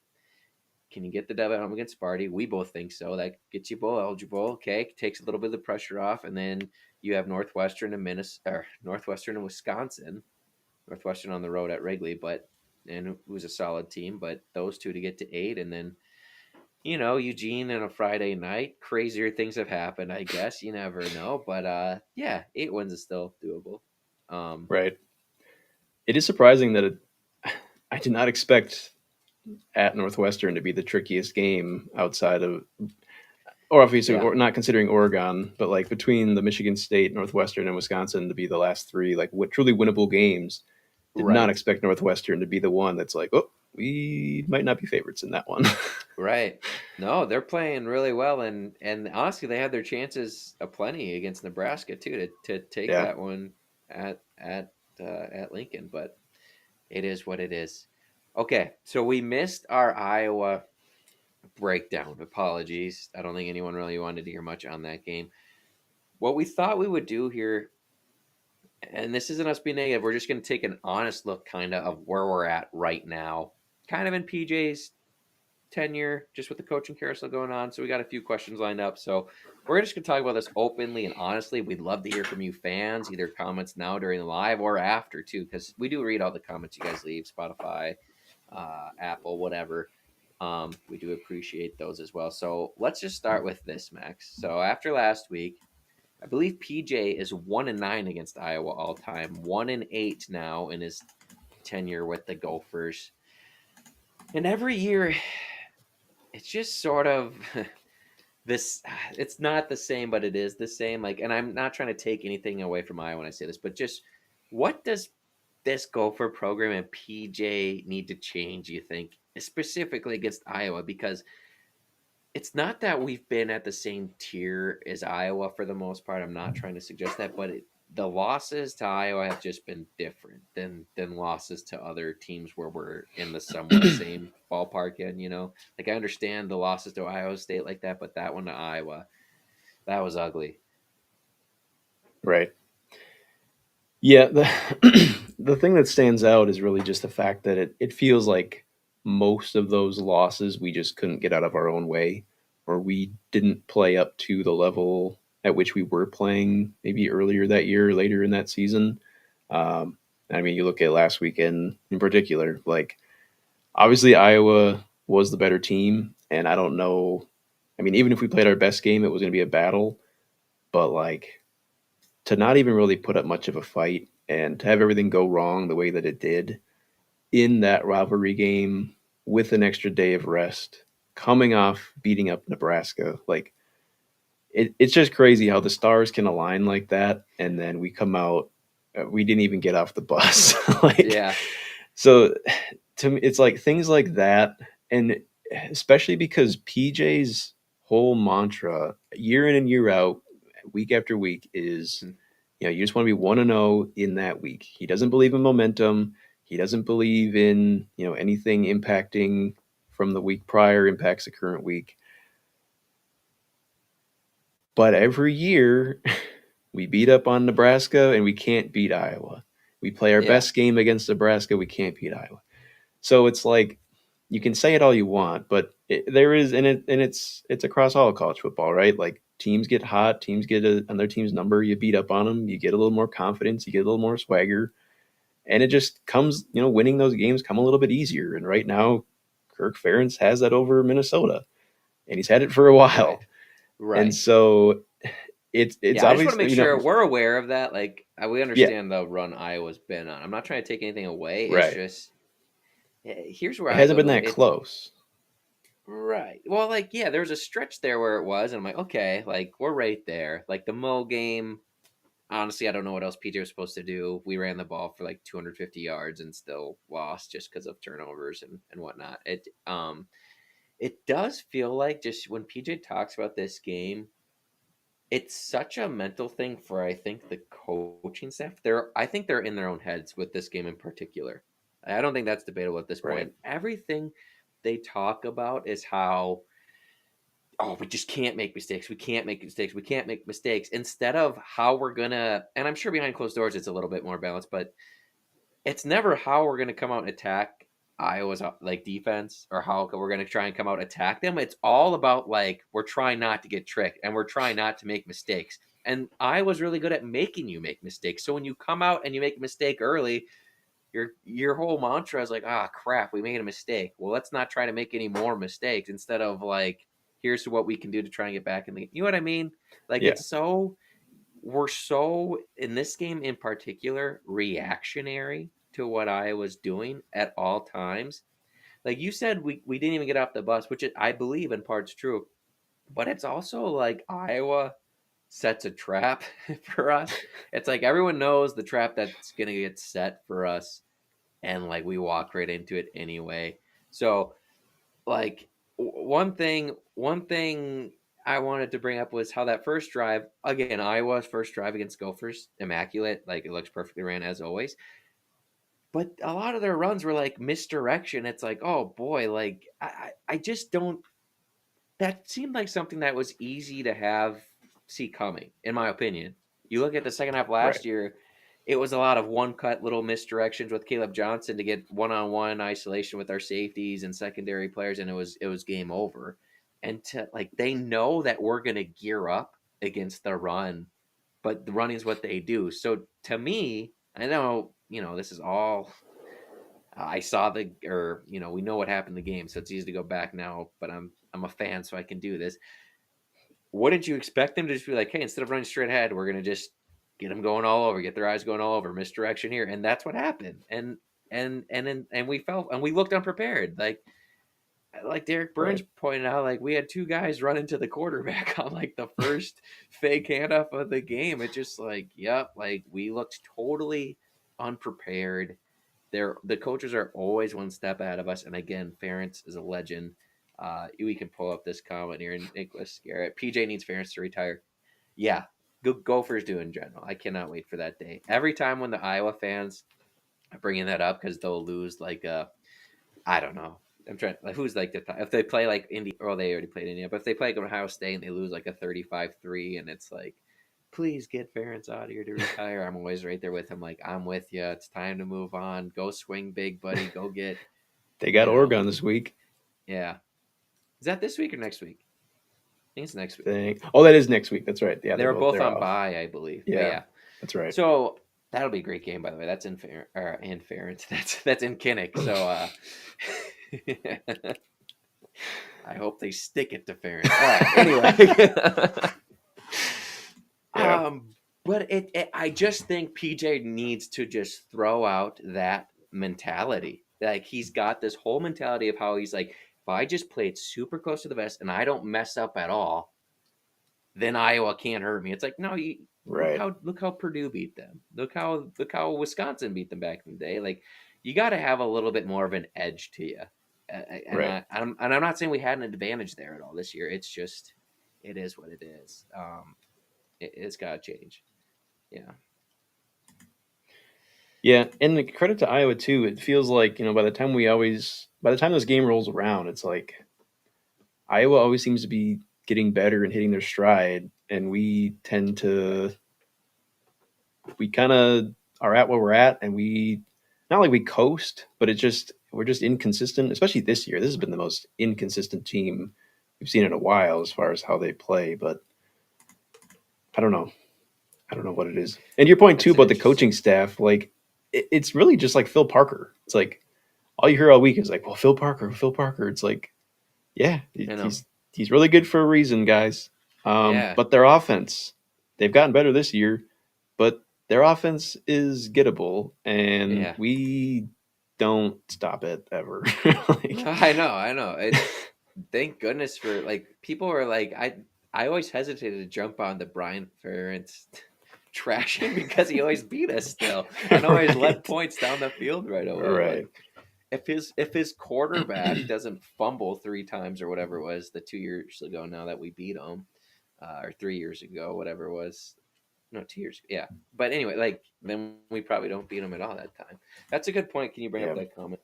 Can you get the dub at home against Sparty? We both think so. That gets you bowl eligible. Okay, takes a little bit of the pressure off, and then you have Northwestern and Northwestern and Wisconsin. Northwestern on the road at Wrigley, but and who's a solid team. But those two to get to 8, and then Eugene on a Friday night. Crazier things have happened, I guess. You never know, but yeah, 8 wins is still doable. Right. It is surprising that I did not expect at Northwestern to be the trickiest game outside of, or obviously, Yeah, or not considering Oregon, but like between the Michigan State, Northwestern, and Wisconsin to be the last three, like what truly winnable games. Did not right. expect Northwestern to be the one that's like, oh, we might not be favorites in that one. Right. No, they're playing really well, and honestly, they had their chances aplenty against Nebraska too to take Yeah. that one at Lincoln, but it is what it is. Okay, so we missed our Iowa breakdown. Apologies. I don't think anyone really wanted to hear much on that game. What we thought we would do here, and this isn't us being negative, we're just going to take an honest look kind of where we're at right now, kind of in PJ's tenure, just with the coaching carousel going on. So we got a few questions lined up. So we're just going to talk about this openly and honestly. We'd love to hear from you fans, either comments now during the live or after too, because we do read all the comments you guys leave, Spotify, Apple, whatever. We do appreciate those as well. So let's just start with this, Max. So after last week, I believe PJ is 1-9 against Iowa all time, 1-8 now in his tenure with the Gophers. And every year, it's just sort of this. It's not the same, but it is the same. Like, and I'm not trying to take anything away from Iowa when I say this, but just what does this Gopher program and PJ need to change? You think, specifically against Iowa, because it's not that we've been at the same tier as Iowa for the most part. I'm not trying to suggest that, but the losses to Iowa have just been different than losses to other teams where we're in the somewhat same ballpark. And like I understand the losses to Iowa State like that, but that one to Iowa, that was ugly. Right. Yeah, the the thing that stands out is really just the fact that it feels like most of those losses we just couldn't get out of our own way, or we didn't play up to the level at which we were playing maybe earlier that year, later in that season. Um, I mean, you look at last weekend in particular, like obviously Iowa was the better team, and I don't know. I mean, even if we played our best game, it was going to be a battle, but like to not even really put up much of a fight and to have everything go wrong the way that it did in that rivalry game with an extra day of rest, coming off beating up Nebraska, like it's just crazy how the stars can align like that, and then we come out, we didn't even get off the bus, like Yeah, so. To me, it's like things like that, and especially because PJ's whole mantra, year in and year out, week after week, is you just want to be 1-0 in that week. He doesn't believe in momentum. He doesn't believe in anything impacting from the week prior impacts the current week. But every year, we beat up on Nebraska and we can't beat Iowa. We play our yeah, best game against Nebraska, we can't beat Iowa. So it's like you can say it all you want, but there is, and it's across all of college football, right? Like teams get hot, teams get another team's number, you beat up on them, you get a little more confidence, you get a little more swagger, and it just comes, winning those games come a little bit easier. And right now, Kirk Ferentz has that over Minnesota, and he's had it for a right, while, and right. so it's Yeah, I just want to obviously make sure we're aware of that. Like, we yeah, understand the run Iowa's been on. I'm not trying to take anything away. It's right. just here's where It I hasn't go been to it. that It's close. right. Well, like, yeah, there was a stretch there where it was, and I'm like, okay, like we're right there. Like the Mo game, honestly, I don't know what else PJ was supposed to do. We ran the ball for like 250 yards and still lost just because of turnovers and whatnot. It does feel like just when PJ talks about this game, it's such a mental thing for I think the coaching staff. I think they're in their own heads with this game in particular. I don't think that's debatable at this Right. point. Everything they talk about is how we just can't make mistakes. We can't make mistakes. We can't make mistakes. Instead of how we're gonna, and I'm sure behind closed doors it's a little bit more balanced, but it's never how we're gonna come out and attack Iowa's like defense or how we're gonna try and come out and attack them. It's all about like we're trying not to get tricked and we're trying not to make mistakes. And Iowa's really good at making you make mistakes. So when you come out and you make a mistake early, your whole mantra is like, crap, we made a mistake. Well, let's not try to make any more mistakes instead of like, here's what we can do to try and get back in the. You know what I mean? Like Yeah. we're so in this game in particular reactionary to what I was doing at all times. Like you said, we didn't even get off the bus, which I believe in part's true, but it's also like Iowa sets a trap for us. It's like everyone knows the trap that's gonna get set for us, and like we walk right into it anyway. So, like, one thing I wanted to bring up was how that first drive, again, Iowa's first drive against Gophers, immaculate. Like, it looks perfectly ran as always. But a lot of their runs were like misdirection. It's like, oh boy, like I just don't. That seemed like something that was easy to have see coming, in my opinion. You look at the second half Right. last year, it was a lot of one cut little misdirections with Caleb Johnson to get one on one isolation with our safeties and secondary players, and it was game over. And to like they know that we're gonna gear up against the run, but the running is what they do. So to me, I know, this is all I saw we know what happened in the game, so it's easy to go back now, but I'm a fan, so I can do this. Wouldn't you expect them to just be like, hey, instead of running straight ahead, we're gonna just get them going all over, get their eyes going all over, misdirection here, and that's what happened. And we felt and we looked unprepared. Like Derek Burns Right. pointed out, like we had two guys run into the quarterback on like the first fake handoff of the game. It just like, yep, like we looked totally unprepared. The coaches are always one step ahead of us. And again, Ferentz is a legend. We can pull up this comment here. Nicholas Garrett. PJ needs Ferentz to retire. Yeah, Gophers do in general. I cannot wait for that day. Every time when the Iowa fans are bringing that up because they'll lose like I don't know. I'm trying like who's like if they play like Indy or they already played India, but if they play like Ohio State and they lose like a 35-3 and it's like please get Ferentz out of here to retire. I'm always right there with him. Like, I'm with you. It's time to move on. Go swing big, buddy. Go get, They got you know, Oregon this week. yeah. Is that this week or next week? I think it's next week. Oh, that is next week. That's right. Yeah, They're both they're on off. bye, I believe. But Yeah, yeah. that's right. So that'll be a great game, by the way. That's in Ferentz. That's in Kinnick. So I hope they stick it to Ferentz. All right. Anyway. Yeah. But I just think PJ needs to just throw out that mentality. Like he's got this whole mentality of how he's like, if I just play it super close to the vest and I don't mess up at all, then Iowa can't hurt me. It's like, no, Right. look how Purdue beat them. Look how Wisconsin beat them back in the day. Like you got to have a little bit more of an edge to you. Right. I'm not saying we had an advantage there at all this year. It's just, it is what it is. It's got to change. Yeah. Yeah, and the credit to Iowa too. It feels like by the time this game rolls around, it's like Iowa always seems to be getting better and hitting their stride, and we kind of are at where we're at, and we not like we coast, but we're just inconsistent. Especially this year, this has been the most inconsistent team we've seen in a while as far as how they play. But I don't know. I don't know what it is. And your point too That's an about the interesting. coaching staff, like it's really just like Phil Parker. It's like all you hear all week is like, well, Phil Parker, Phil Parker. It's like, yeah, I know. he's really good for a reason, guys. Yeah. But their offense, they've gotten better this year, but their offense is gettable, and Yeah. we don't stop it ever. Like, I know. I know. Thank goodness for like people are like I always hesitated to jump on the Brian Ferentz trashing because he always beat us still and always led right, points down the field right away. right, Like if his quarterback doesn't fumble 3 times or whatever it was the 2 years ago now that we beat him, or 3 years ago, whatever it was. No, 2 years. Yeah. But anyway, like then we probably don't beat him at all that time. That's a good point. Can you bring up yeah, that comment?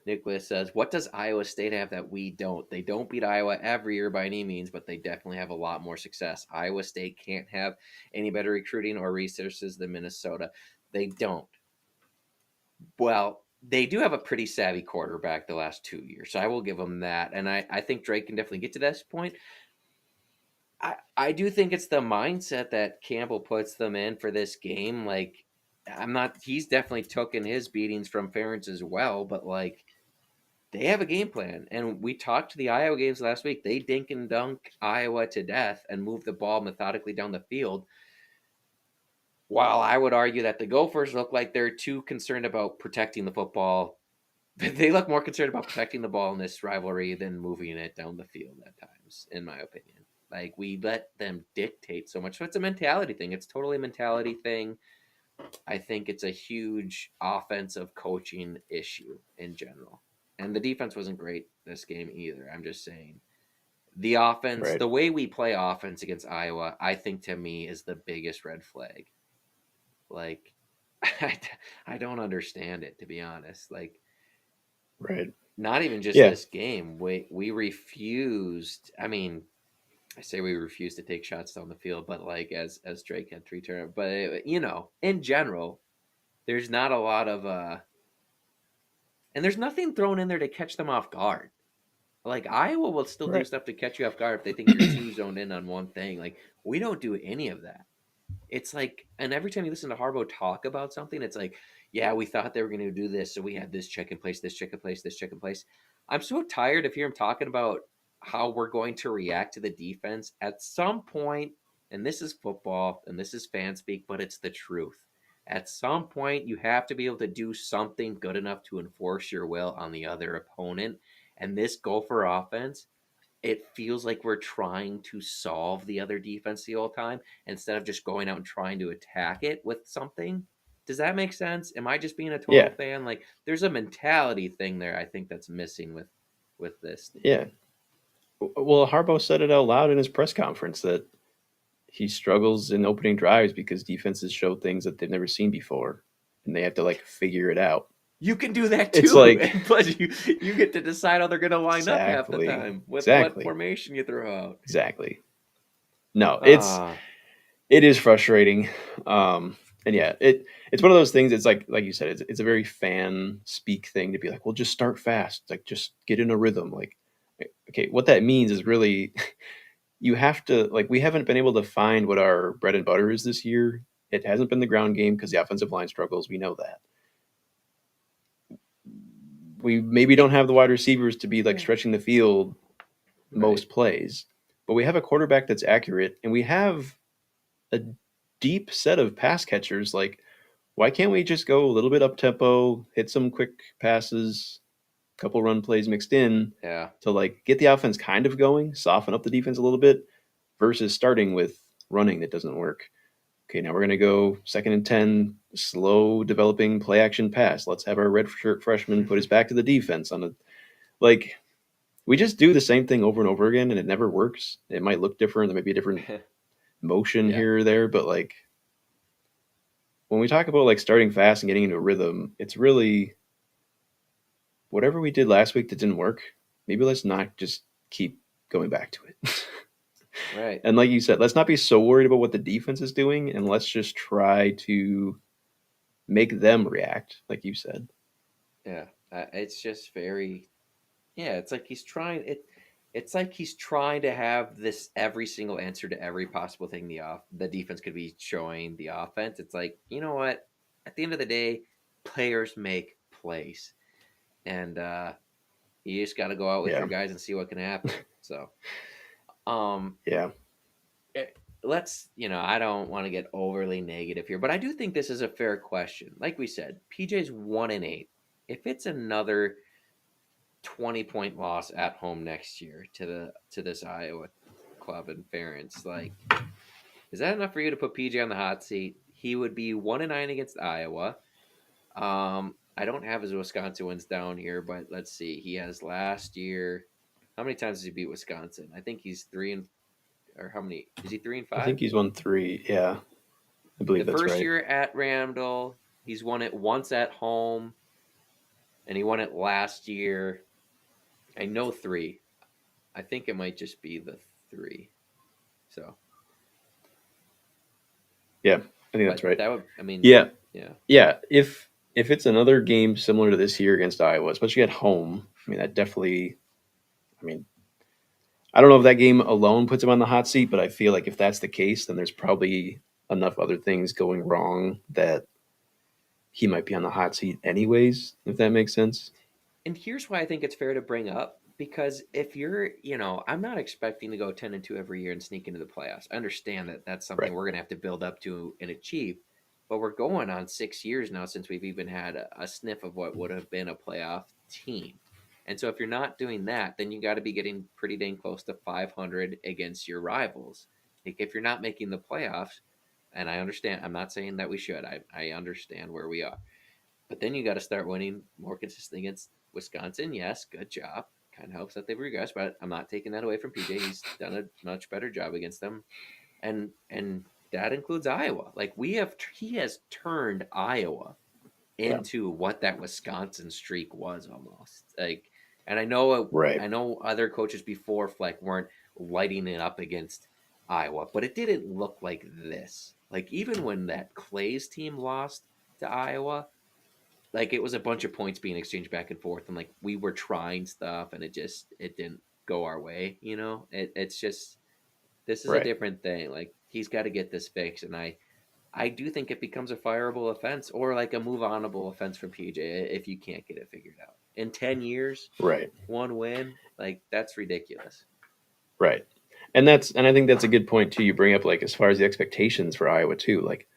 Nicholas says, "What does Iowa State have that we don't? They don't beat Iowa every year by any means, but they definitely have a lot more success. Iowa State can't have any better recruiting or resources than Minnesota. They don't. Well, they do have a pretty savvy quarterback the last 2 years, so I will give them that. And I think Drake can definitely get to this point. I do think it's the mindset that Campbell puts them in for this game. Like, he's definitely taken his beatings from Ferentz as well, but like, they have a game plan. And we talked to the Iowa games last week. They dink and dunk Iowa to death and move the ball methodically down the field. While I would argue that the Gophers look like they're too concerned about protecting the football. They look more concerned about protecting the ball in this rivalry than moving it down the field at times, in my opinion. Like, we let them dictate so much. So it's a mentality thing. It's totally a mentality thing. I think it's a huge offensive coaching issue in general. And the defense wasn't great this game either. I'm just saying. The offense, Right. the way we play offense against Iowa, I think to me is the biggest red flag. Like, I, I don't understand it, to be honest. Like, Right. not even just Yeah. this game. We refused. I mean, I say we refused to take shots down the field, but like as Drake had to return. But in general, there's not a lot of and there's nothing thrown in there to catch them off guard. Like Iowa will still do Right. stuff to catch you off guard if they think you're too zoned in on one thing. Like we don't do any of that. It's like, and every time you listen to Harbaugh talk about something, it's like, yeah, we thought they were going to do this, so we had this check in place, this check in place, this check in place. I'm so tired of hearing him talking about how we're going to react to the defense at some point, and this is football and this is fan speak, but it's the truth. At some point, you have to be able to do something good enough to enforce your will on the other opponent. And this Gopher offense, it feels like we're trying to solve the other defense the whole time instead of just going out and trying to attack it with something. Does that make sense? Am I just being a total Yeah. fan? Like there's a mentality thing there I think that's missing with this. Yeah. Well, Harbaugh said it out loud in his press conference that he struggles in opening drives because defenses show things that they've never seen before, and they have to like figure it out. You can do that It's too. like And plus you get to decide how they're going to line up half the exactly, time with what exactly, formation you throw out. exactly. No, Ah, it is frustrating, and yeah, it's one of those things. It's like you said, it's a very fan speak thing to be like, well, just start fast, like just get in a rhythm. Like, okay, what that means is really you have to like we haven't been able to find what our bread and butter is this year. It hasn't been the ground game because the offensive line struggles. We know that. We maybe don't have the wide receivers to be like stretching the field right. most plays, but we have a quarterback that's accurate, and we have a deep set of pass catchers. Like, why can't we just go a little bit up tempo, hit some quick passes, couple run plays mixed in Yeah. to like get the offense kind of going, soften up the defense a little bit, versus starting with running that doesn't work. Okay, now we're going to go 2nd and 10, slow developing play action pass. Let's have our red shirt freshman put his back to the defense on a like we just do the same thing over and over again and it never works. It might look different, there might be a different motion Yeah. here or there, but like when we talk about like starting fast and getting into a rhythm, it's really whatever we did last week that didn't work. Maybe let's not just keep going back to it. Right. And like you said, let's not be so worried about what the defense is doing and let's just try to make them react, like you said. Yeah. It's just very. Yeah, it's like he's trying it. It's like he's trying to have this every single answer to every possible thing the defense could be showing the offense. It's like, you know what? At the end of the day, players make plays, and you just got to go out with Yeah. your guys and see what can happen. So, um, Yeah. let's I don't want to get overly negative here, but I do think this is a fair question. Like we said, PJ's 1-8. If it's another 20-point loss at home next year to this Iowa club in fairness, like, is that enough for you to put PJ on the hot seat? He would be 1-9 against Iowa. I don't have his Wisconsin wins down here, but let's see. He has last year. How many times has he beat Wisconsin? I think he's or how many? Is he 3-5? I think he's won 3. Yeah. I The believe that's first right. year at Randall, he's won it once at home, and he won it last year. I know 3. I think it might just be the 3. So, Yeah, I think that's but right. that would, I mean, Yeah. yeah, Yeah. If it's another game similar to this year against Iowa, especially at home, I mean that definitely I mean I don't know if that game alone puts him on the hot seat, but I feel like if that's the case, then there's probably enough other things going wrong that he might be on the hot seat anyways, if that makes sense. and here's why I think it's fair to bring up, because if you're, I'm not expecting to go 10-2 every year and sneak into the playoffs. I understand that that's something Right. we're going to have to build up to and achieve, but we're going on 6 years now since we've even had a sniff of what would have been a playoff team. And so if you're not doing that, then you got to be getting pretty dang close to 500 against your rivals. Like if you're not making the playoffs, and I understand, I'm not saying that we should. I understand where we are. But then you got to start winning more consistently against Wisconsin, yes, good job. Kind of helps that they've regressed, but I'm not taking that away from PJ. He's done a much better job against them, and that includes Iowa. Like he has turned Iowa Yeah. into what that Wisconsin streak was almost. Like, and Right. I know other coaches before Fleck weren't lighting it up against Iowa, but it didn't look like this. Like even when that Clay's team lost to Iowa, like it was a bunch of points being exchanged back and forth, and like we were trying stuff, and it didn't go our way. It's just this is a Right. different thing. Like he's got to get this fixed, and I do think it becomes a fireable offense or like a move onable offense from PJ if you can't get it figured out. In 10 years, Right. one win, like that's ridiculous. Right. And I think that's a good point too. You bring up, like, as far as the expectations for Iowa too. Like,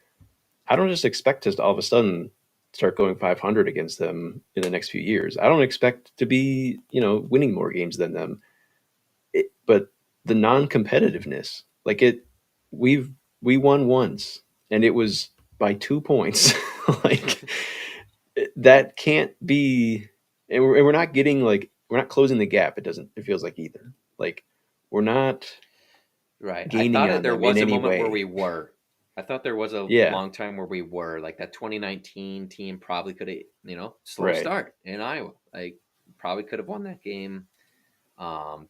I don't just expect us to all of a sudden start going 500 against them in the next few years. I don't expect to be, winning more games than them. But the non-competitiveness, like we won once, and it was by 2 points. Like, that can't be, and we're not getting, like, we're not closing the gap. It feels like, either. Like, we're not Right. I gaining thought on there them in was a any moment where way. we were. I thought there was a Yeah. long time where we were. Like that 2019 team probably could have, slow Right. start in Iowa. Like probably could have won that game. Um,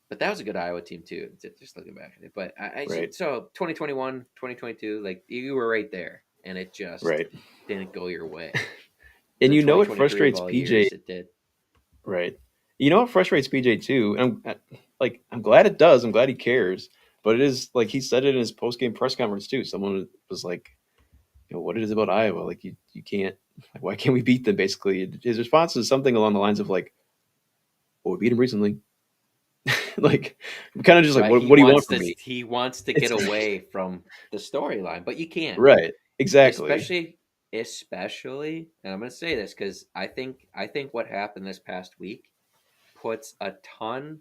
but that was a good Iowa team too. Just looking back at it. But Right. so 2021, 2022, like you were right there, and it just Right. didn't go your way. And And then it 2023 of frustrates all PJ. years, it did. Right. What frustrates PJ too, and I'm glad it does. I'm glad he cares. But it is, like, he said it in his post game press conference too. Someone was like, what it is about Iowa? Like, you can't. Like, why can't we beat them? Basically, his response is something along the lines of, like, well, we beat them recently. Like, kind of just like, Right. what do you want from me? He wants to get It's away from the storyline, but you can't. right. Exactly. Especially, and I'm going to say this because I think what happened this past week puts a ton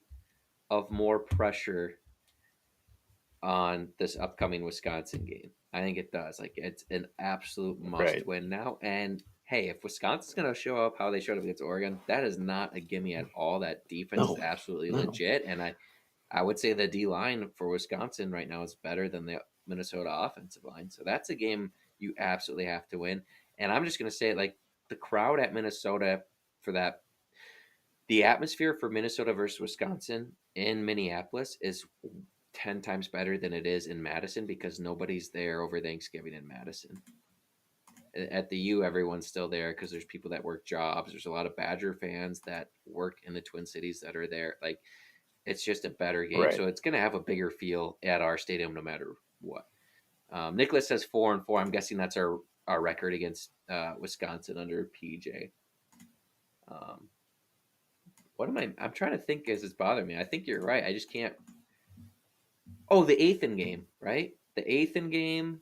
of more pressure on this upcoming Wisconsin game. I think it does. Like it's an absolute must Right. win now. And hey, if Wisconsin's going to show up how they showed up against Oregon, that is not a gimme at all. That defense is No. absolutely No. legit, and I would say the D line for Wisconsin right now is better than the Minnesota offensive line. So that's a game you absolutely have to win. And I'm just going to say, like, the crowd at Minnesota for that, the atmosphere for Minnesota versus Wisconsin in Minneapolis is 10 times better than it is in Madison because nobody's there over Thanksgiving in Madison. At the U, everyone's still there because there's people that work jobs. There's a lot of Badger fans that work in the Twin Cities that are there. Like, it's just a better game, Right. so it's going to have a bigger feel at our stadium no matter what. Nicholas says 4-4. I'm guessing that's our record against Wisconsin under PJ. What am I? I'm trying to think as it's bothering me. I think you're right. I just can't. Oh, the Athen game, right? The Athen game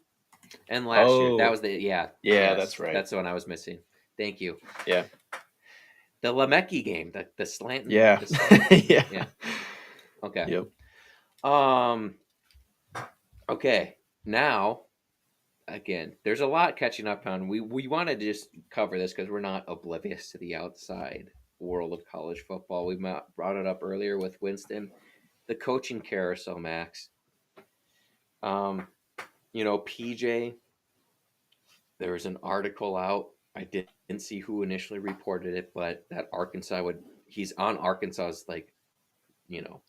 and last year. That Oh, was yeah. yes, That's right. that's the one I was missing. Thank you. Yeah. The Lemecki game, the Yeah. slant game. Yeah. Yeah. Okay. Yep. Um. Okay. Now again, there's a lot catching up on. We wanted to just cover this because we're not oblivious to the outside world of college football. We brought it up earlier with Winston, the coaching carousel, Max. Um, PJ. There was an article out. I didn't see who initially reported it, but that he's on Arkansas's, like,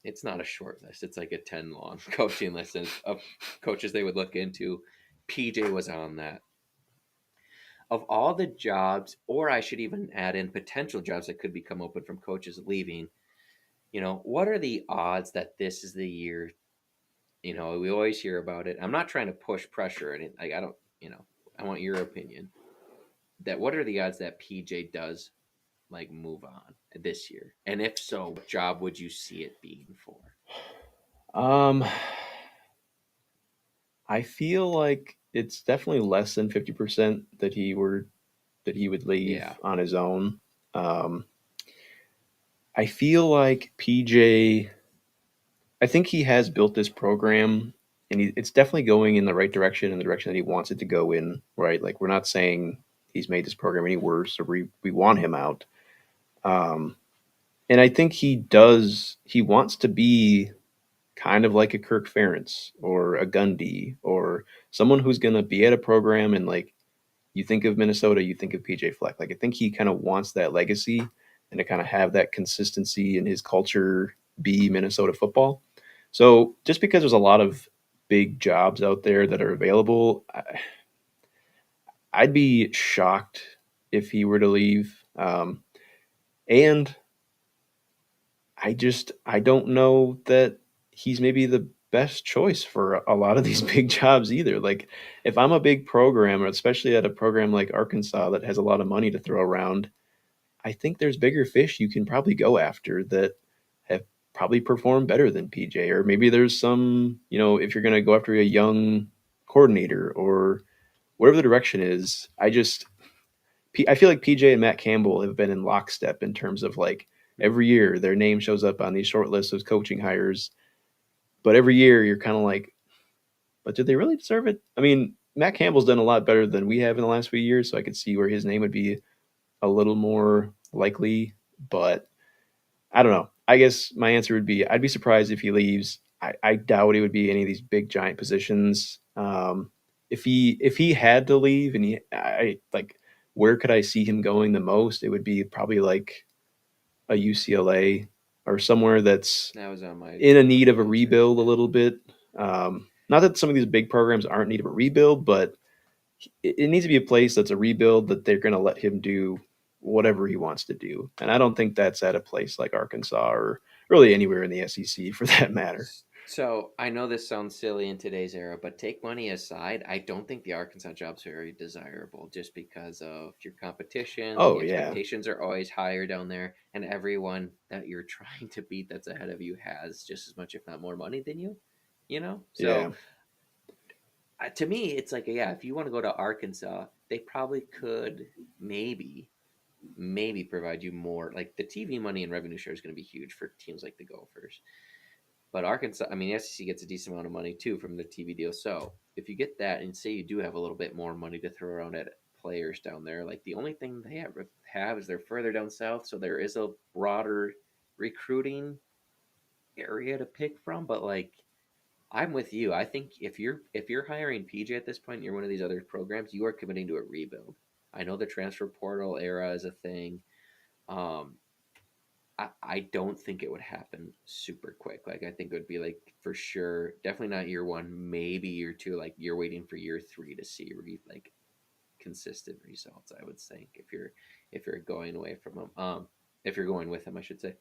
it's not a short list. It's like a 10 long coaching list of coaches they would look into. PJ was on that. Of all the jobs, or I should even add in potential jobs that could become open from coaches leaving, what are the odds that this is the year? We always hear about it. I'm not trying to push pressure and like I don't, I want your opinion. That what are the odds that PJ does like move on this year? And if so, what job would you see it being for? Um, I feel like it's definitely less than 50% that he would leave Yeah. on his own. Um, I feel like PJ. I think he has built this program, and it's definitely going in the right direction, in the direction that he wants it to go in. Right? Like, we're not saying he's made this program any worse, or we want him out. Um, and I think he wants to be kind of like a Kirk Ferentz or a Gundy or someone who's going to be at a program and like you think of Minnesota, you think of PJ Fleck. Like I think he kind of wants that legacy and to kind of have that consistency in his culture be Minnesota football. So just because there's a lot of big jobs out there that are available, I'd be shocked if he were to leave. And I don't know that he's maybe the best choice for a lot of these big jobs either. Like if I'm a big program, or especially at a program like Arkansas that has a lot of money to throw around, I think there's bigger fish you can probably go after that have probably performed better than PJ. Or maybe there's some, if you're going to go after a young coordinator or whatever the direction is, I feel like PJ and Matt Campbell have been in lockstep in terms of like every year their name shows up on these short lists of coaching hires, but every year you're kind of like, but did they really deserve it? I mean, Matt Campbell's done a lot better than we have in the last few years, so I could see where his name would be a little more likely, but I don't know. I guess my answer would be I'd be surprised if he leaves. I doubt it would be any of these big giant positions. If he had to leave and I like where could I see him going the most? It would be probably like a UCLA or somewhere that's That was on my in a need of a answer. rebuild a little bit. Not that some of these big programs aren't in need of a rebuild, but it needs to be a place that's a rebuild that they're going to let him do whatever he wants to do. And I don't think that's at a place like Arkansas or really anywhere in the SEC for that matter. So I know this sounds silly in today's era, but take money aside, I don't think the Arkansas job's very desirable just because of your competition. Oh The yeah, expectations are always higher down there, and everyone that you're trying to beat that's ahead of you has just as much, if not more, money than you. You know, yeah, so to me, it's like, yeah, if you want to go to Arkansas, they probably could maybe provide you more. Like the TV money and revenue share is going to be huge for teams like the Gophers. But Arkansas, I mean, the SEC gets a decent amount of money too from the TV deal. So if you get that, and say you do have a little bit more money to throw around at players down there, like the only thing they have is they're further down south, so there is a broader recruiting area to pick from. But like, I'm with you. I think if you're hiring PJ at this point, and you're one of these other programs, you are committing to a rebuild. I know the transfer portal era is a thing. Um, I don't think it would happen super quick. Like I think it would be like for sure, definitely not year one, maybe year two. Like you're waiting for year three to see like consistent results. I would think if you're going away from them, if you're going with them, I should say.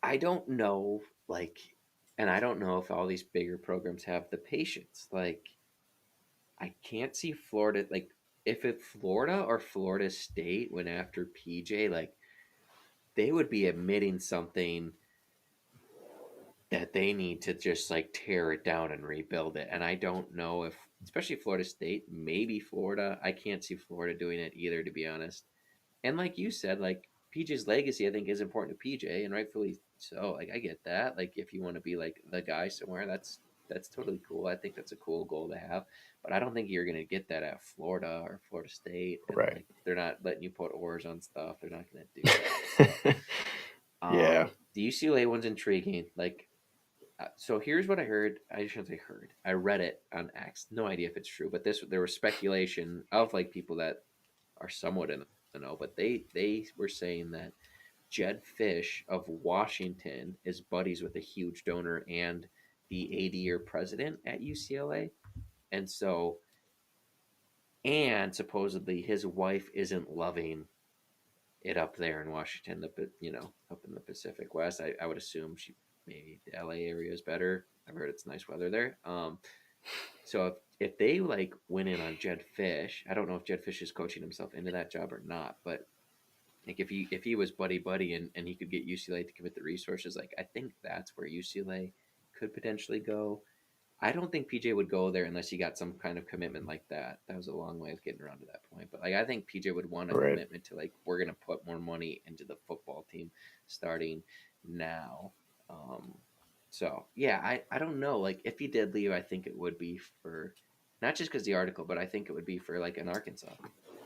I don't know, like, and I don't know if all these bigger programs have the patience. Like I can't see Florida like if it Florida or Florida State went after PJ, like they would be admitting something that they need to just like tear it down and rebuild it. And I don't know if, especially Florida State, maybe Florida. I can't see Florida doing it either, to be honest. And like you said, like PJ's legacy, I think, is important to PJ, and rightfully so. Like I get that. Like if you want to be like the guy somewhere, that's totally cool. I think that's a cool goal to have. But I don't think you're gonna get that at Florida or Florida State, and right. like they're not letting you put oars on stuff. They're not gonna do that. So, Yeah, the UCLA one's intriguing. Like so here's what I heard. I shouldn't say heard. I read it on X. No idea if it's true, but there was speculation of like people that are somewhat in the know, but they were saying that Jed Fish of Washington is buddies with a huge donor and the AD or president at UCLA, and so and supposedly his wife isn't loving it up there in Washington, up in the Pacific West. I would assume maybe the LA area is better. I've heard it's nice weather there. So if they like went in on Jed Fish, I don't know if Jed Fish is coaching himself into that job or not, but like if he was buddy and he could get UCLA to commit the resources, like I think that's where UCLA could potentially go. I don't think PJ would go there unless he got some kind of commitment like that. That was a long way of getting around to that point. But like I think PJ would want a right. commitment to like we're gonna put more money into the football team starting now. Um, so yeah, I don't know. Like if he did leave, I think it would be for not just because the article, but I think it would be for like an Arkansas.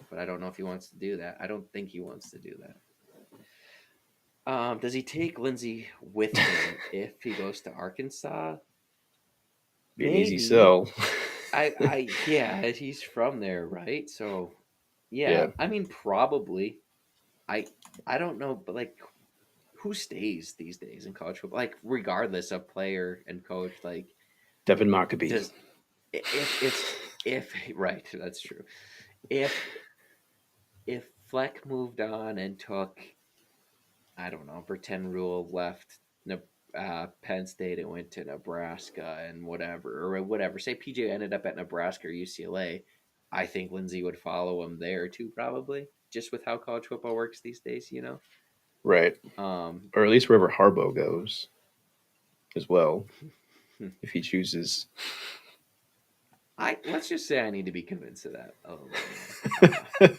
But I don't know if he wants to do that. I don't think he wants to do that. Does he take Lindsey with him if he goes to Arkansas? Be an easy Maybe. sell. Yeah, he's from there, right? So, yeah, Yeah, I mean, probably. I, I don't know, but like, who stays these days in college football? Like, regardless of player and coach, like, Devin Mockabee. does if right, that's true. If Fleck moved on and took, I don't know, pretend Rule left Penn State and went to Nebraska and whatever. Say PJ ended up at Nebraska or UCLA. I think Lindsey would follow him there too, probably, just with how college football works these days, you know? Right. Um, Or at least wherever Harbaugh goes as well, if he chooses. let's just say I need to be convinced of that a little more.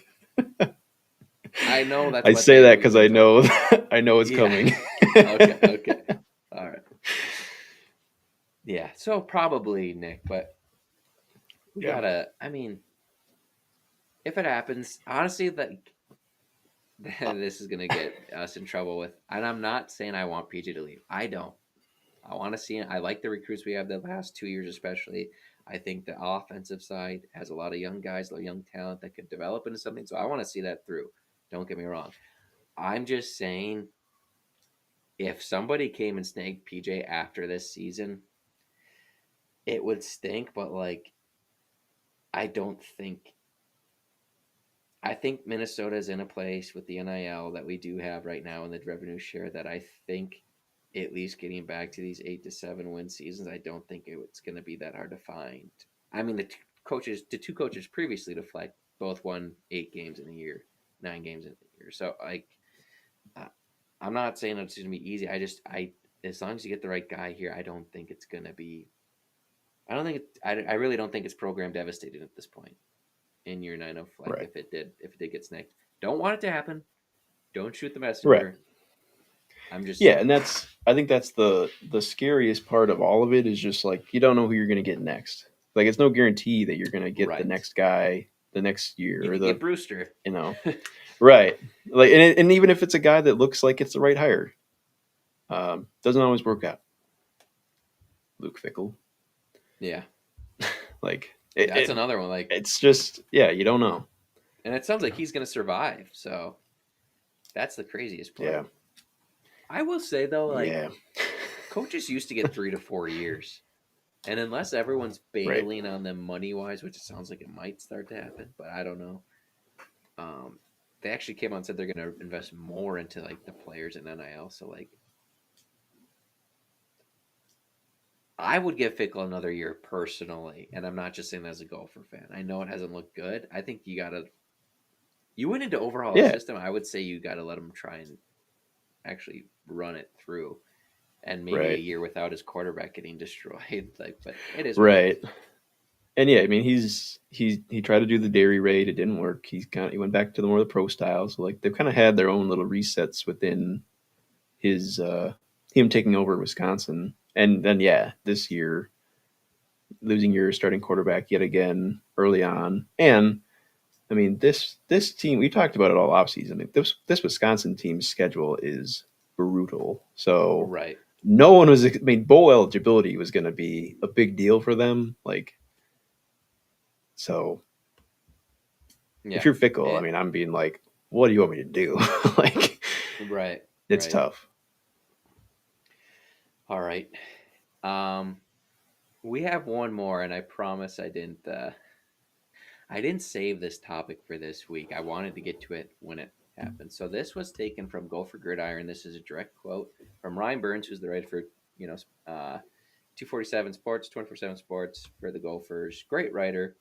I know that's I what say they that because usually I tell know me. I know it's Yeah. coming. Okay. All right. Yeah. So probably Nick, but we Yeah. gotta. I mean, if it happens, honestly, like this is gonna get us in trouble with. And I'm not saying I want PJ to leave. I don't. I want to see. I like the recruits we have the last 2 years, especially. I think the offensive side has a lot of young guys, a lot of young talent that could develop into something. So I want to see that through. Don't get me wrong. I'm just saying, if somebody came and snagged PJ after this season, it would stink. But like, I don't think. I think Minnesota is in a place with the NIL that we do have right now and the revenue share that I think at least getting back to these 8 to 7 win seasons, I don't think it's going to be that hard to find. I mean, the two coaches previously to Fleck both won 8 games in a year, 9 games in a year. So like, uh, I'm not saying it's going to be easy. As long as you get the right guy here, I don't think it's going to be. I don't think I really don't think it's program devastating at this point in year 9 of Fleck Right. if it did get snagged. Don't want it to happen. Don't shoot the Right. messenger. I'm just Yeah, saying. and I think that's the scariest part of all of it is just like you don't know who you're going to get next. Like it's no guarantee that you're going to get the Right. next guy the next year You or could get Brewster. you know right. Like and even if it's a guy that looks like it's the right hire, doesn't always work out. Luke Fickle, Yeah. like That's another one. Like, it's just yeah, you don't know. and it sounds like he's going to survive. So that's the craziest Yeah, part. I will say though, like yeah, coaches used to get 3 to 4 years, and unless everyone's right. bailing on them money wise, which it sounds like it might start to happen, but I don't know. Um, they actually came out and said they're going to invest more into like the players and NIL. So like, I would give Fickle another year personally, and I'm not just saying that as a Gopher fan. I know it hasn't looked good. I think you went into overhaul a Yeah, system. I would say you got to let him try and actually run it through, and maybe a right, year without his quarterback getting destroyed. Like, but it is what it right. is. And yeah, I mean he tried to do the dairy raid, it didn't work. He went back to the more the pro style. So like they've kind of had their own little resets within his him taking over Wisconsin. And then yeah, this year losing your starting quarterback yet again early on. And I mean this team we talked about it all offseason. This Wisconsin team's schedule is brutal. So Right. no one was I mean bowl eligibility was going to be a big deal for them like so if Yeah. you're Fickle, I It. mean, I'm being like, what do you want me to do? like, Right. it's Right. tough. All right. Um, we have one more, and I promise I didn't. I didn't save this topic for this week. I wanted to get to it when it happened. So this was taken from Gopher Gridiron. This is a direct quote from Ryan Burns, who's the writer for 247 Sports, 24/7 Sports for the Gophers. Great writer.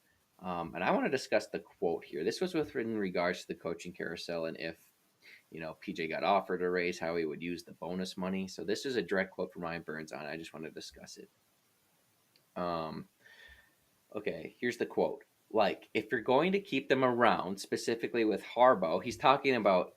And I want to discuss the quote here. This was in regards to the coaching carousel and if PJ got offered a raise, how he would use the bonus money. So this is a direct quote from Ryan Burns on it. I just want to discuss it. Um, okay, here's the quote. Like, if you're going to keep them around, specifically with Harbaugh, he's talking about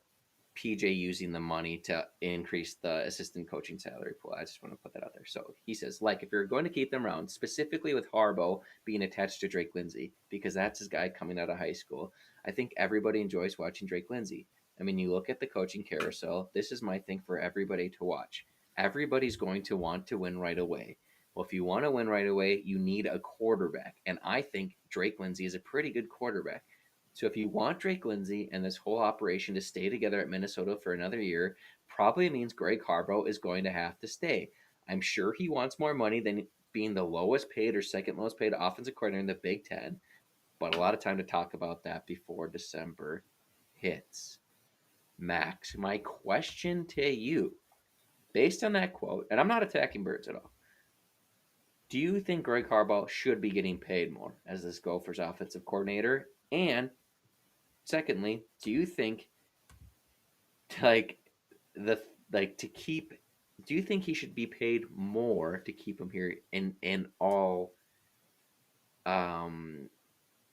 PJ using the money to increase the assistant coaching salary pool. I just want to put that out there. So he says, like, if you're going to keep them around, specifically with Harbaugh being attached to Drake Lindsay, because that's his guy coming out of high school, I think everybody enjoys watching Drake Lindsay. I mean, you look at the coaching carousel. This is my thing for everybody to watch. Everybody's going to want to win right away. Well, if you want to win right away, you need a quarterback. And I think Drake Lindsay is a pretty good quarterback. So if you want Drake Lindsay and this whole operation to stay together at Minnesota for another year, probably means Greg Harbaugh is going to have to stay. I'm sure he wants more money than being the lowest paid or second lowest paid offensive coordinator in the Big Ten, but a lot of time to talk about that before December hits. Max, my question to you, based on that quote, and I'm not attacking Birds at all, do you think Greg Harbaugh should be getting paid more as this Gophers offensive coordinator? And secondly, do you think like the like to keep do you think he should be paid more to keep him here in all um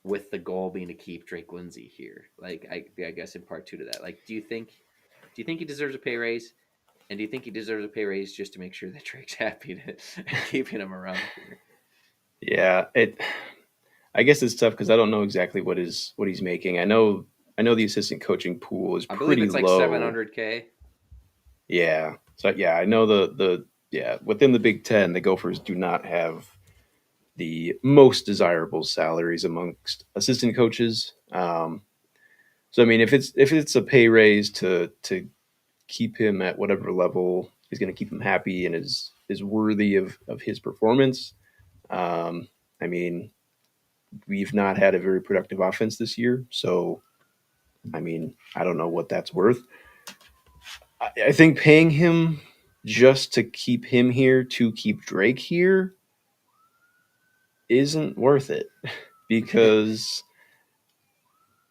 with the goal being to keep Drake Lindsay here? Like I guess in part two to that. Like do you think he deserves a pay raise? And do you think he deserves a pay raise just to make sure that Drake's happy to keeping him around here? Yeah, I guess it's tough because I don't know exactly what he's making. I know the assistant coaching pool is I believe pretty it's like low. 700K. Yeah. So yeah, I know the yeah, within the Big Ten, the Gophers do not have the most desirable salaries amongst assistant coaches. So I mean, if it's a pay raise to keep him at whatever level is going to keep him happy and is worthy of his performance, I mean, we've not had a very productive offense this year, so I mean, I don't know what that's worth. I think paying him just to keep him here to keep Drake here isn't worth it because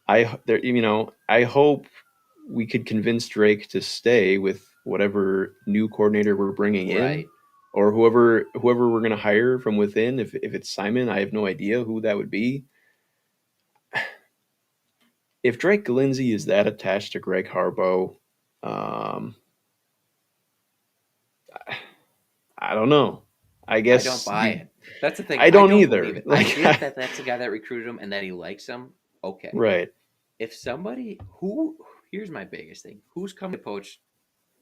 I hope we could convince Drake to stay with whatever new coordinator we're bringing in, Right. or whoever we're going to hire from within. If it's Simon, I have no idea who that would be. If Drake Lindsay is that attached to Greg Harbaugh, um, I don't know. I I don't guess buy it. That's the thing. I I don't don't believe either. it. I Like, get that that's the guy that recruited him and that he likes him. Okay. right? If somebody here's my biggest thing. Who's coming to poach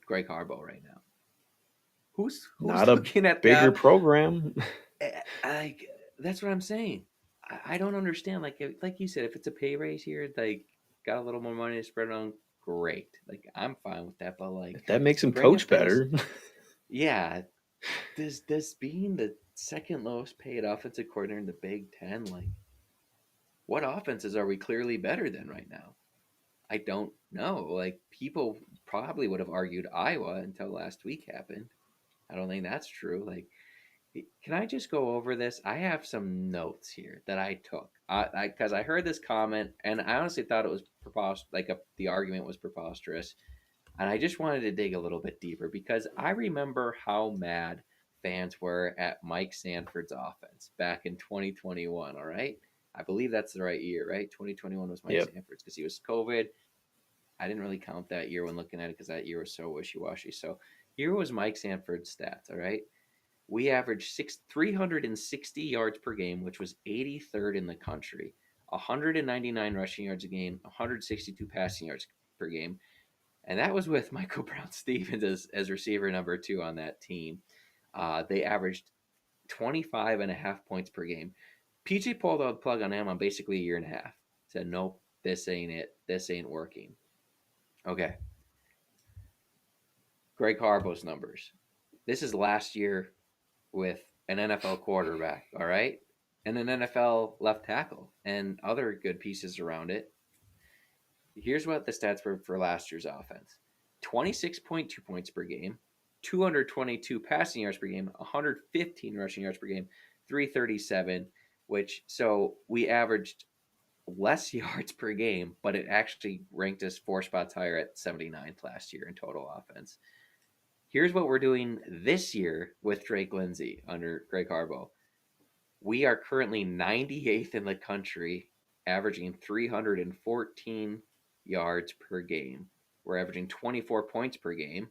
Greg Harbaugh right now? Who's Not a looking at bigger the program. like that's what I'm saying. I don't understand. Like you said, if it's a pay raise here, like got a little more money to spread around, great. Like I'm fine with that. But like If that makes him bringing coach things, better. yeah. Does being the second lowest paid offensive coordinator in the Big Ten, like what offenses are we clearly better than right now? I don't know. Like people probably would have argued Iowa until last week happened. I don't think that's true. Like, can I just go over this? I have some notes here that I took because I heard this comment and I honestly thought it was preposterous. The argument was preposterous, and I just wanted to dig a little bit deeper because I remember how mad fans were at Mike Sanford's offense back in 2021. All right, I believe that's the right year, right? 2021 was Mike Yep. Sanford's because he was COVID. I didn't really count that year when looking at it because that year was so wishy washy. So here was Mike Sanford's stats. All right, we averaged 360 yards per game, which was 83rd in the country. 199 rushing yards a game, 162 passing yards per game, and that was with Michael Brown Stevens as receiver number 2 on that team. They averaged 25 and a half points per game. PJ pulled out the plug on him on basically a year and a half. Said, nope, this ain't it. This ain't working. Okay. Greg Harbaugh's numbers. This is last year with an NFL quarterback, all right? And an NFL left tackle and other good pieces around it. Here's what the stats were for last year's offense: 26.2 points per game, 222 passing yards per game, 115 rushing yards per game, 337, so we averaged less yards per game, but it actually ranked us 4 spots higher at 79th last year in total offense. Here's what we're doing this year with Drake Lindsay under Greg Harbaugh. We are currently 98th in the country, averaging 314 yards per game. We're averaging 24 points per game.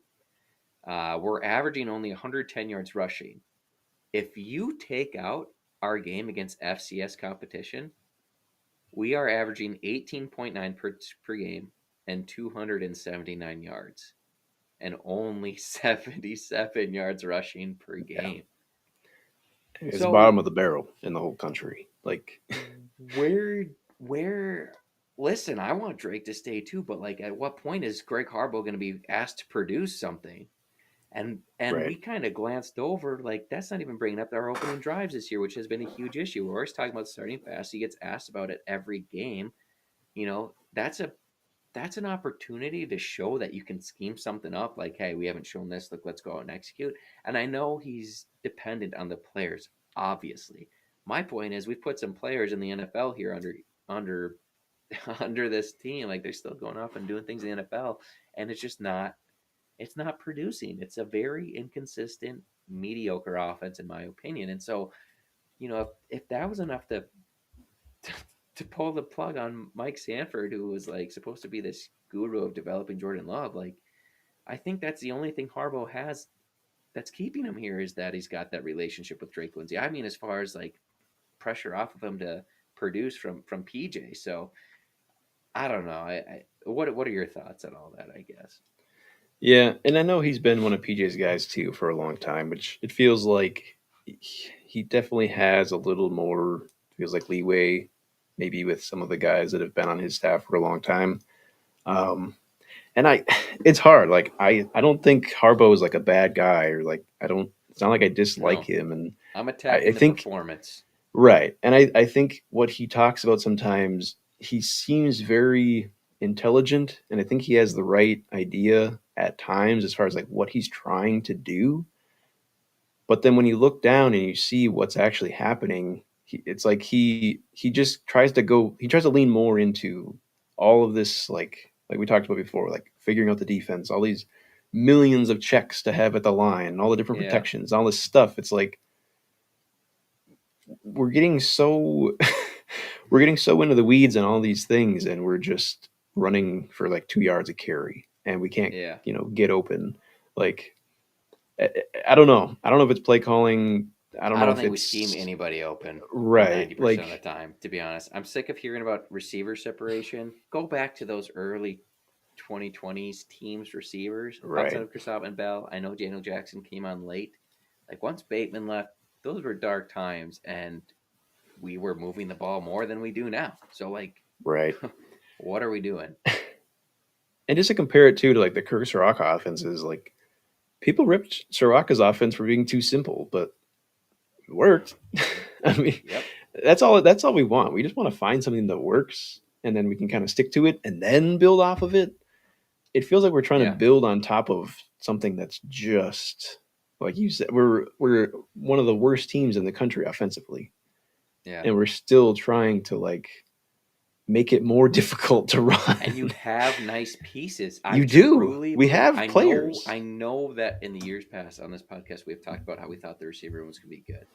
We're averaging only 110 yards rushing. If you take out our game against FCS competition, we are averaging 18.9 per game and 279 yards, and only 77 yards rushing per Yeah. game. It's the So bottom of the barrel in the whole country. Like, where listen, I want Drake to stay too, but like at what point is Greg Harbaugh going to be asked to produce something? And right. we kind of glanced over, like that's not even bringing up our opening drives this year, which has been a huge issue. We're always talking about starting fast. He gets asked about it every game. That's an opportunity to show that you can scheme something up. Like, hey, we haven't shown this. Look, let's go out and execute. And I know he's dependent on the players, obviously. My point is, we've put some players in the NFL here under under this team. Like they're still going off and doing things in the NFL, and it's just not. It's not producing. It's a very inconsistent, mediocre offense, in my opinion. And so, if that was enough to pull the plug on Mike Sanford, who was like supposed to be this guru of developing Jordan Love, like I think that's the only thing Harbaugh has that's keeping him here is that he's got that relationship with Drake Lindsay. I mean, as far as like pressure off of him to produce from PJ. So I don't know. What are your thoughts on all that? I guess. Yeah, and I know he's been one of PJ's guys too for a long time, which it feels like he definitely has a little more, feels like leeway, maybe with some of the guys that have been on his staff for a long time. Um, and it's hard. Like I don't think Harbaugh is like a bad guy or like I don't. It's not like I dislike No, him, and I'm I attacking the think performance. right. And I think what he talks about sometimes, he seems very intelligent, and I think he has the right idea at times as far as like what he's trying to do. But then when you look down and you see what's actually happening, it's like he just he tries to lean more into all of this like we talked about before, like figuring out the defense, all these millions of checks to have at the line, all the different Yeah, protections, all this stuff. It's like we're getting so we're getting so into the weeds and all these things, and we're just running for like 2 yards a carry, and we can't, yeah. get open. Like I, I don't know. I don't know if it's play calling. I don't I know don't if think we scheme it's anybody open right. 90% of the Like time, to be honest. I'm sick of hearing about receiver separation. Go back to those early 2020s teams receivers outside right, of Christoph and Bell. I know Daniel Jackson came on late. Like once Bateman left, those were dark times, and we were moving the ball more than we do now. So like, right. what are we doing? And just to compare it to like the Kirk Soraka offenses, like people ripped Soraka's offense for being too simple, but it worked. I mean, Yep. that's all we want. We just want to find something that works, and then we can kind of stick to it and then build off of it. It feels like we're trying to Yeah. build on top of something that's just like you said. We're one of the worst teams in the country offensively, Yeah. and we're still trying to like make it more difficult to And you run. have nice pieces. I You do. truly We believe. have I know. players. I know that in the years past on this podcast, we've talked about how we thought the receiver room was going to be good.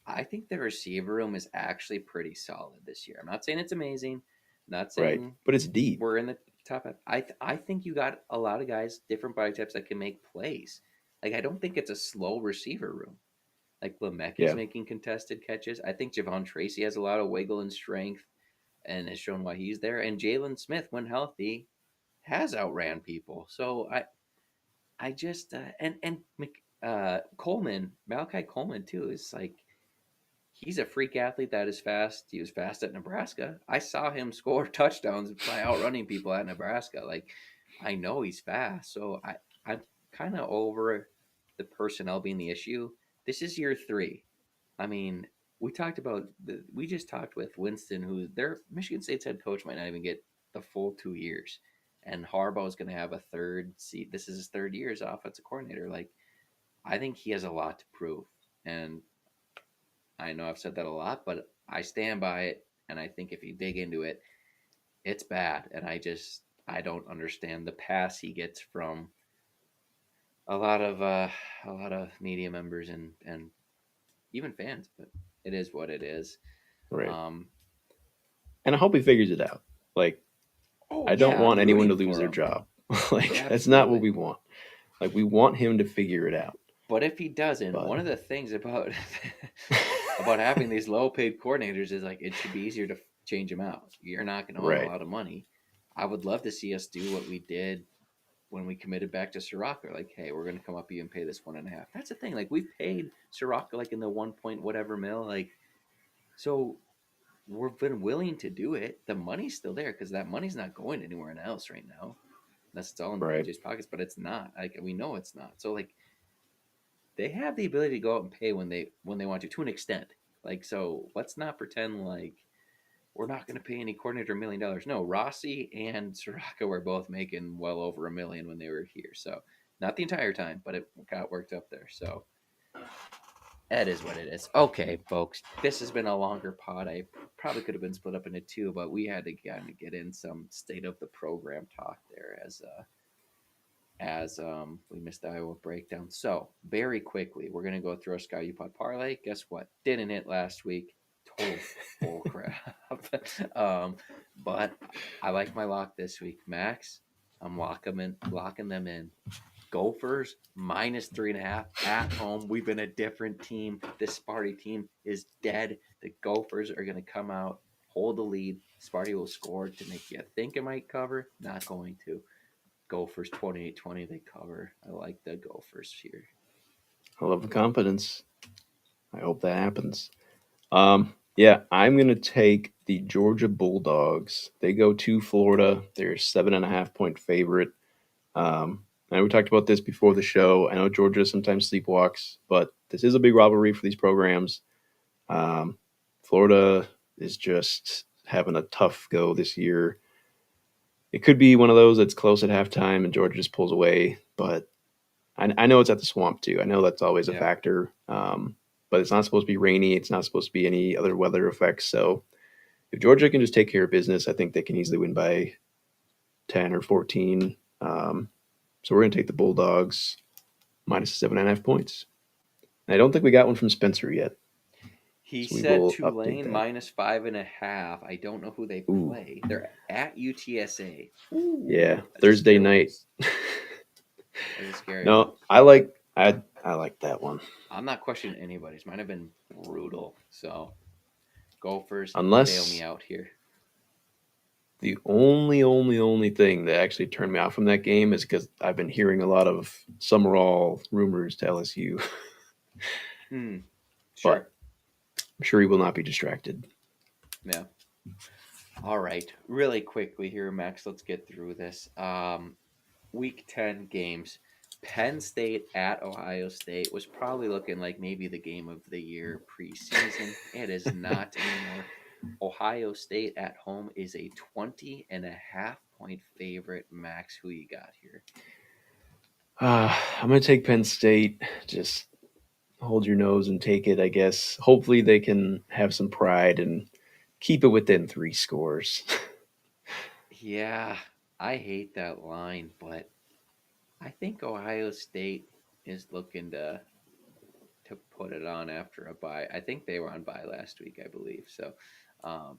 I think the receiver room is actually pretty solid this year. I'm not saying it's amazing. Not Right, saying but it's deep. we're in the top. I think you got a lot of guys, different body types that can make plays. Like I don't think it's a slow receiver room. Like Lemecki's Yeah, making contested catches. I think Javon Tracy has a lot of wiggle and strength, and has shown why he's there. And Jalen Smith, when healthy, has outran people. So I just Coleman, Malachi Coleman too is like he's a freak athlete that is fast. He was fast at Nebraska. I saw him score touchdowns by outrunning people at Nebraska. Like I know he's fast. So I'm kind of over the personnel being the issue. This is year 3. I mean, we just talked with Winston, who their Michigan State's head coach might not even get the full 2 years, and Harbaugh is going to have a third seat. This is his third year as offensive coordinator. Like, I think he has a lot to prove, and I know I've said that a lot, but I stand by it. And I think if you dig into it, it's bad, and I don't understand the pass he gets from a lot of media members and even fans, but it is what it is. right. Um, And I hope he figures it out. Like, oh I don't yeah, want I'm anyone to rooting lose for their him. job. Like, that's not what Absolutely. we want. Like, we want him to figure it out. But if he doesn't, But one of the things about about having these low paid coordinators is like it should be easier to change them out. You're not going to owe him a right, lot of money. I would love to see us do what we did when we committed back to Sirocco. Like, hey, we're going to come up here and pay this 1.5. That's the thing. Like, we've paid Sirocco like in the 1 point whatever mil. Like, so we've been willing to do it. The money's still there because that money's not going anywhere else right now. That's it's all in the Right. BJ's pockets, but it's not. Like, we know it's not. So like, they have the ability to go out and pay when they want to an extent. Like, so let's not pretend like we're not going to pay any coordinator $1 million. No, Rossi and Sirocco were both making well over $1 million when they were here. So not the entire time, but it got worked up there. So that is what it is. Okay, folks, this has been a longer pod. I probably could have been split up into two, but we had to kind of get in some state of the program talk there as we missed the Iowa breakdown. So very quickly, we're gonna go through our Sky U Pod parlay. Guess what? Didn't hit last week. Total bull crap. But I like my lock this week, Max. I'm locking them in. Gophers -3.5 at home. We've been a different team. This Sparty team is dead. The Gophers are going to come out, hold the lead. Sparty will score to make you think it might cover. Not going to. Gophers 28-20. They cover. I like the Gophers here. I love the confidence. I hope that happens. Yeah, I'm gonna take the Georgia Bulldogs. They go to Florida. They're 7.5 point favorite. I know we talked about this before the show. I know Georgia sometimes sleepwalks, but this is a big rivalry for these programs. Um, Florida is just having a tough go this year. It could be one of those that's close at halftime and Georgia just pulls away, but I know it's at the Swamp too. I know that's always a Yeah. factor, but it's not supposed to be rainy. It's not supposed to be any other weather effects. So if Georgia can just take care of business, I think they can easily win by 10 or 14. So we're going to take the Bulldogs -7.5 points. And I don't think we got one from Spencer yet. He So we said will update Tulane that. -5.5. I don't know who they Ooh. play. They're at UTSA. Yeah, That's a Thursday scary night. one. That's a scary one. No, I like that one. I'm not questioning anybody's. Mine have been brutal. So Gophers, bail Unless me out here. the only thing that actually turned me off from that game is because I've been hearing a lot of Summerall rumors to LSU, Sure. but I'm sure he will not be distracted. Yeah. All right. Really quickly here, Max. Let's get through this. Week 10 games. Penn State at Ohio State was probably looking like maybe the game of the year preseason. It is not anymore. Ohio State at home is a 20.5 point favorite. Max, who you got here? I'm going to take Penn State. Just hold your nose and take it, I guess. Hopefully they can have some pride and keep it within 3 scores. Yeah, I hate that line, but I think Ohio State is looking to put it on after a bye. I think they were on bye last week, I believe. So, um,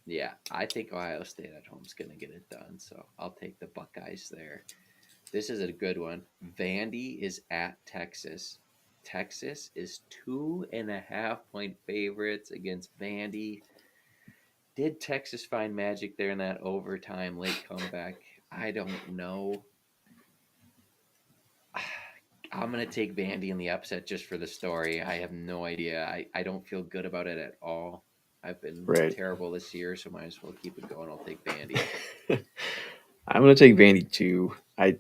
yeah, I think Ohio State at home is going to get it done. So I'll take the Buckeyes there. This is a good one. Vandy is at Texas. Texas is 2.5 point favorites against Vandy. Did Texas find magic there in that overtime late comeback? I don't know. I'm going to take Vandy in the upset just for the story. I have no idea. I don't feel good about it at all. I've been Right. terrible this year, so might as well keep it going. I'll take Vandy. I'm going to take Vandy too. They've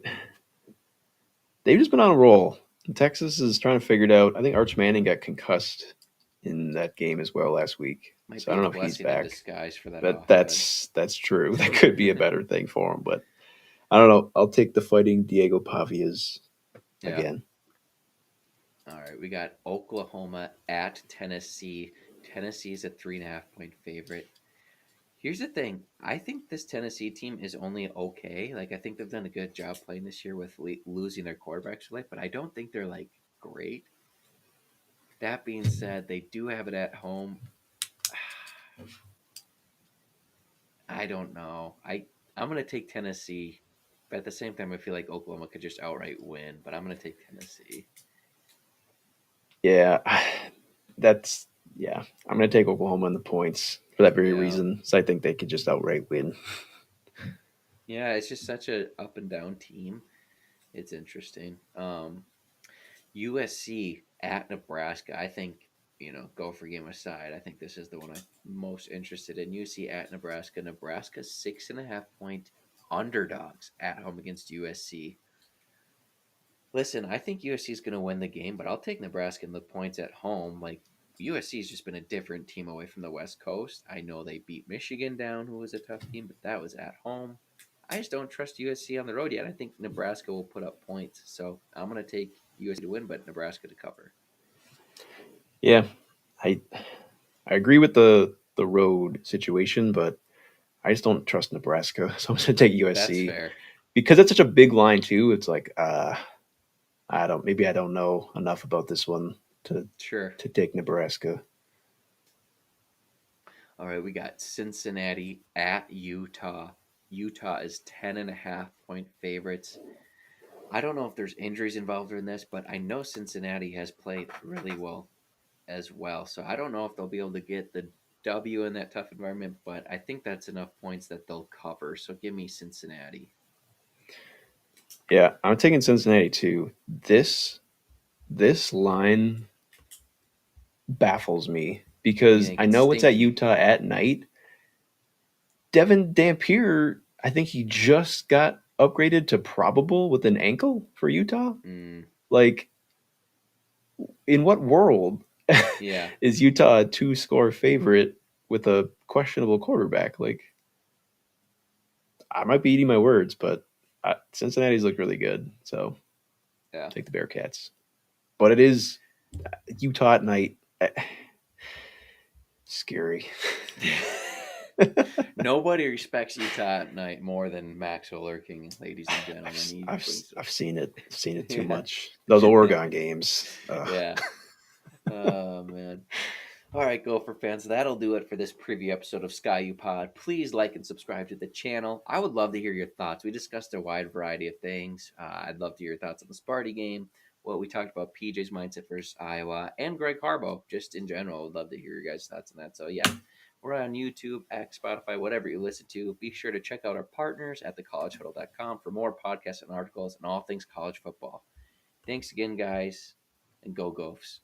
just been on a roll. Texas is trying to figure it out. I think Arch Manning got concussed in that game as well last week. Might So be I don't a know if he's blessing in back. disguise for that But offense. that's true. That could be a better thing for him. But I don't know. I'll take the fighting Diego Pavias Yeah. again. All right, we got Oklahoma at Tennessee. Tennessee is a 3.5 point favorite. Here's the thing. I think this Tennessee team is only okay. Like, I think they've done a good job playing this year with losing their quarterbacks late, but I don't think they're, like, great. That being said, they do have it at home. I don't know. I'm going to take Tennessee, but at the same time, I feel like Oklahoma could just outright win, but I'm going to take Tennessee. Yeah, I'm going to take Oklahoma in the points for that very Yeah. reason. So I think they could just outright win. Yeah, it's just such a up and down team. It's interesting. USC at Nebraska. I think, Gopher game aside, I think this is the one I'm most interested in. USC at Nebraska. Nebraska 6.5 point underdogs at home against USC. Listen, I think USC is going to win the game, but I'll take Nebraska in the points at home. Like, USC has just been a different team away from the West Coast. I know they beat Michigan down, who was a tough team, but that was at home. I just don't trust USC on the road yet. I think Nebraska will put up points. So I'm going to take USC to win, but Nebraska to cover. Yeah, I I agree with the road situation, but I just don't trust Nebraska, so I'm going to take That's USC fair. because it's such a big line too. It's like I don't know enough about this one to Sure. to take Nebraska. All right, we got Cincinnati at Utah. Utah is 10.5 point favorites. I don't know if there's injuries involved in this, but I know Cincinnati has played really well as well. So I don't know if they'll be able to get the W in that tough environment, but I think that's enough points that they'll cover. So give me Cincinnati. Yeah, I'm taking Cincinnati too. This line baffles me You because think I it's know it's at stinky? Utah at night. Devin Dampier, I think he just got upgraded to probable with an ankle for Utah. Mm, Like, in what world yeah. is Utah a two-score favorite with a questionable quarterback? Like, I might be eating my words, but Cincinnati's look really good, so Yeah. take the Bearcats. But it is Utah at night. Scary. Nobody respects Utah at night more than Maxwell Lurking, ladies and gentlemen. He brings I've seen it too yeah. much. Those Oregon games. Yeah. Oh man. All right, Gopher fans, that'll do it for this preview episode of Sky U Pod. Please like and subscribe to the channel. I would love to hear your thoughts. We discussed a wide variety of things. I'd love to hear your thoughts on the Sparty game, what we talked about PJ's mindset versus Iowa, and Greg Harbaugh, just in general. I'd love to hear your guys' thoughts on that. So, yeah, we're on YouTube, X, Spotify, whatever you listen to. Be sure to check out our partners at thecollegehuddle.com for more podcasts and articles and all things college football. Thanks again, guys, and go Gophs.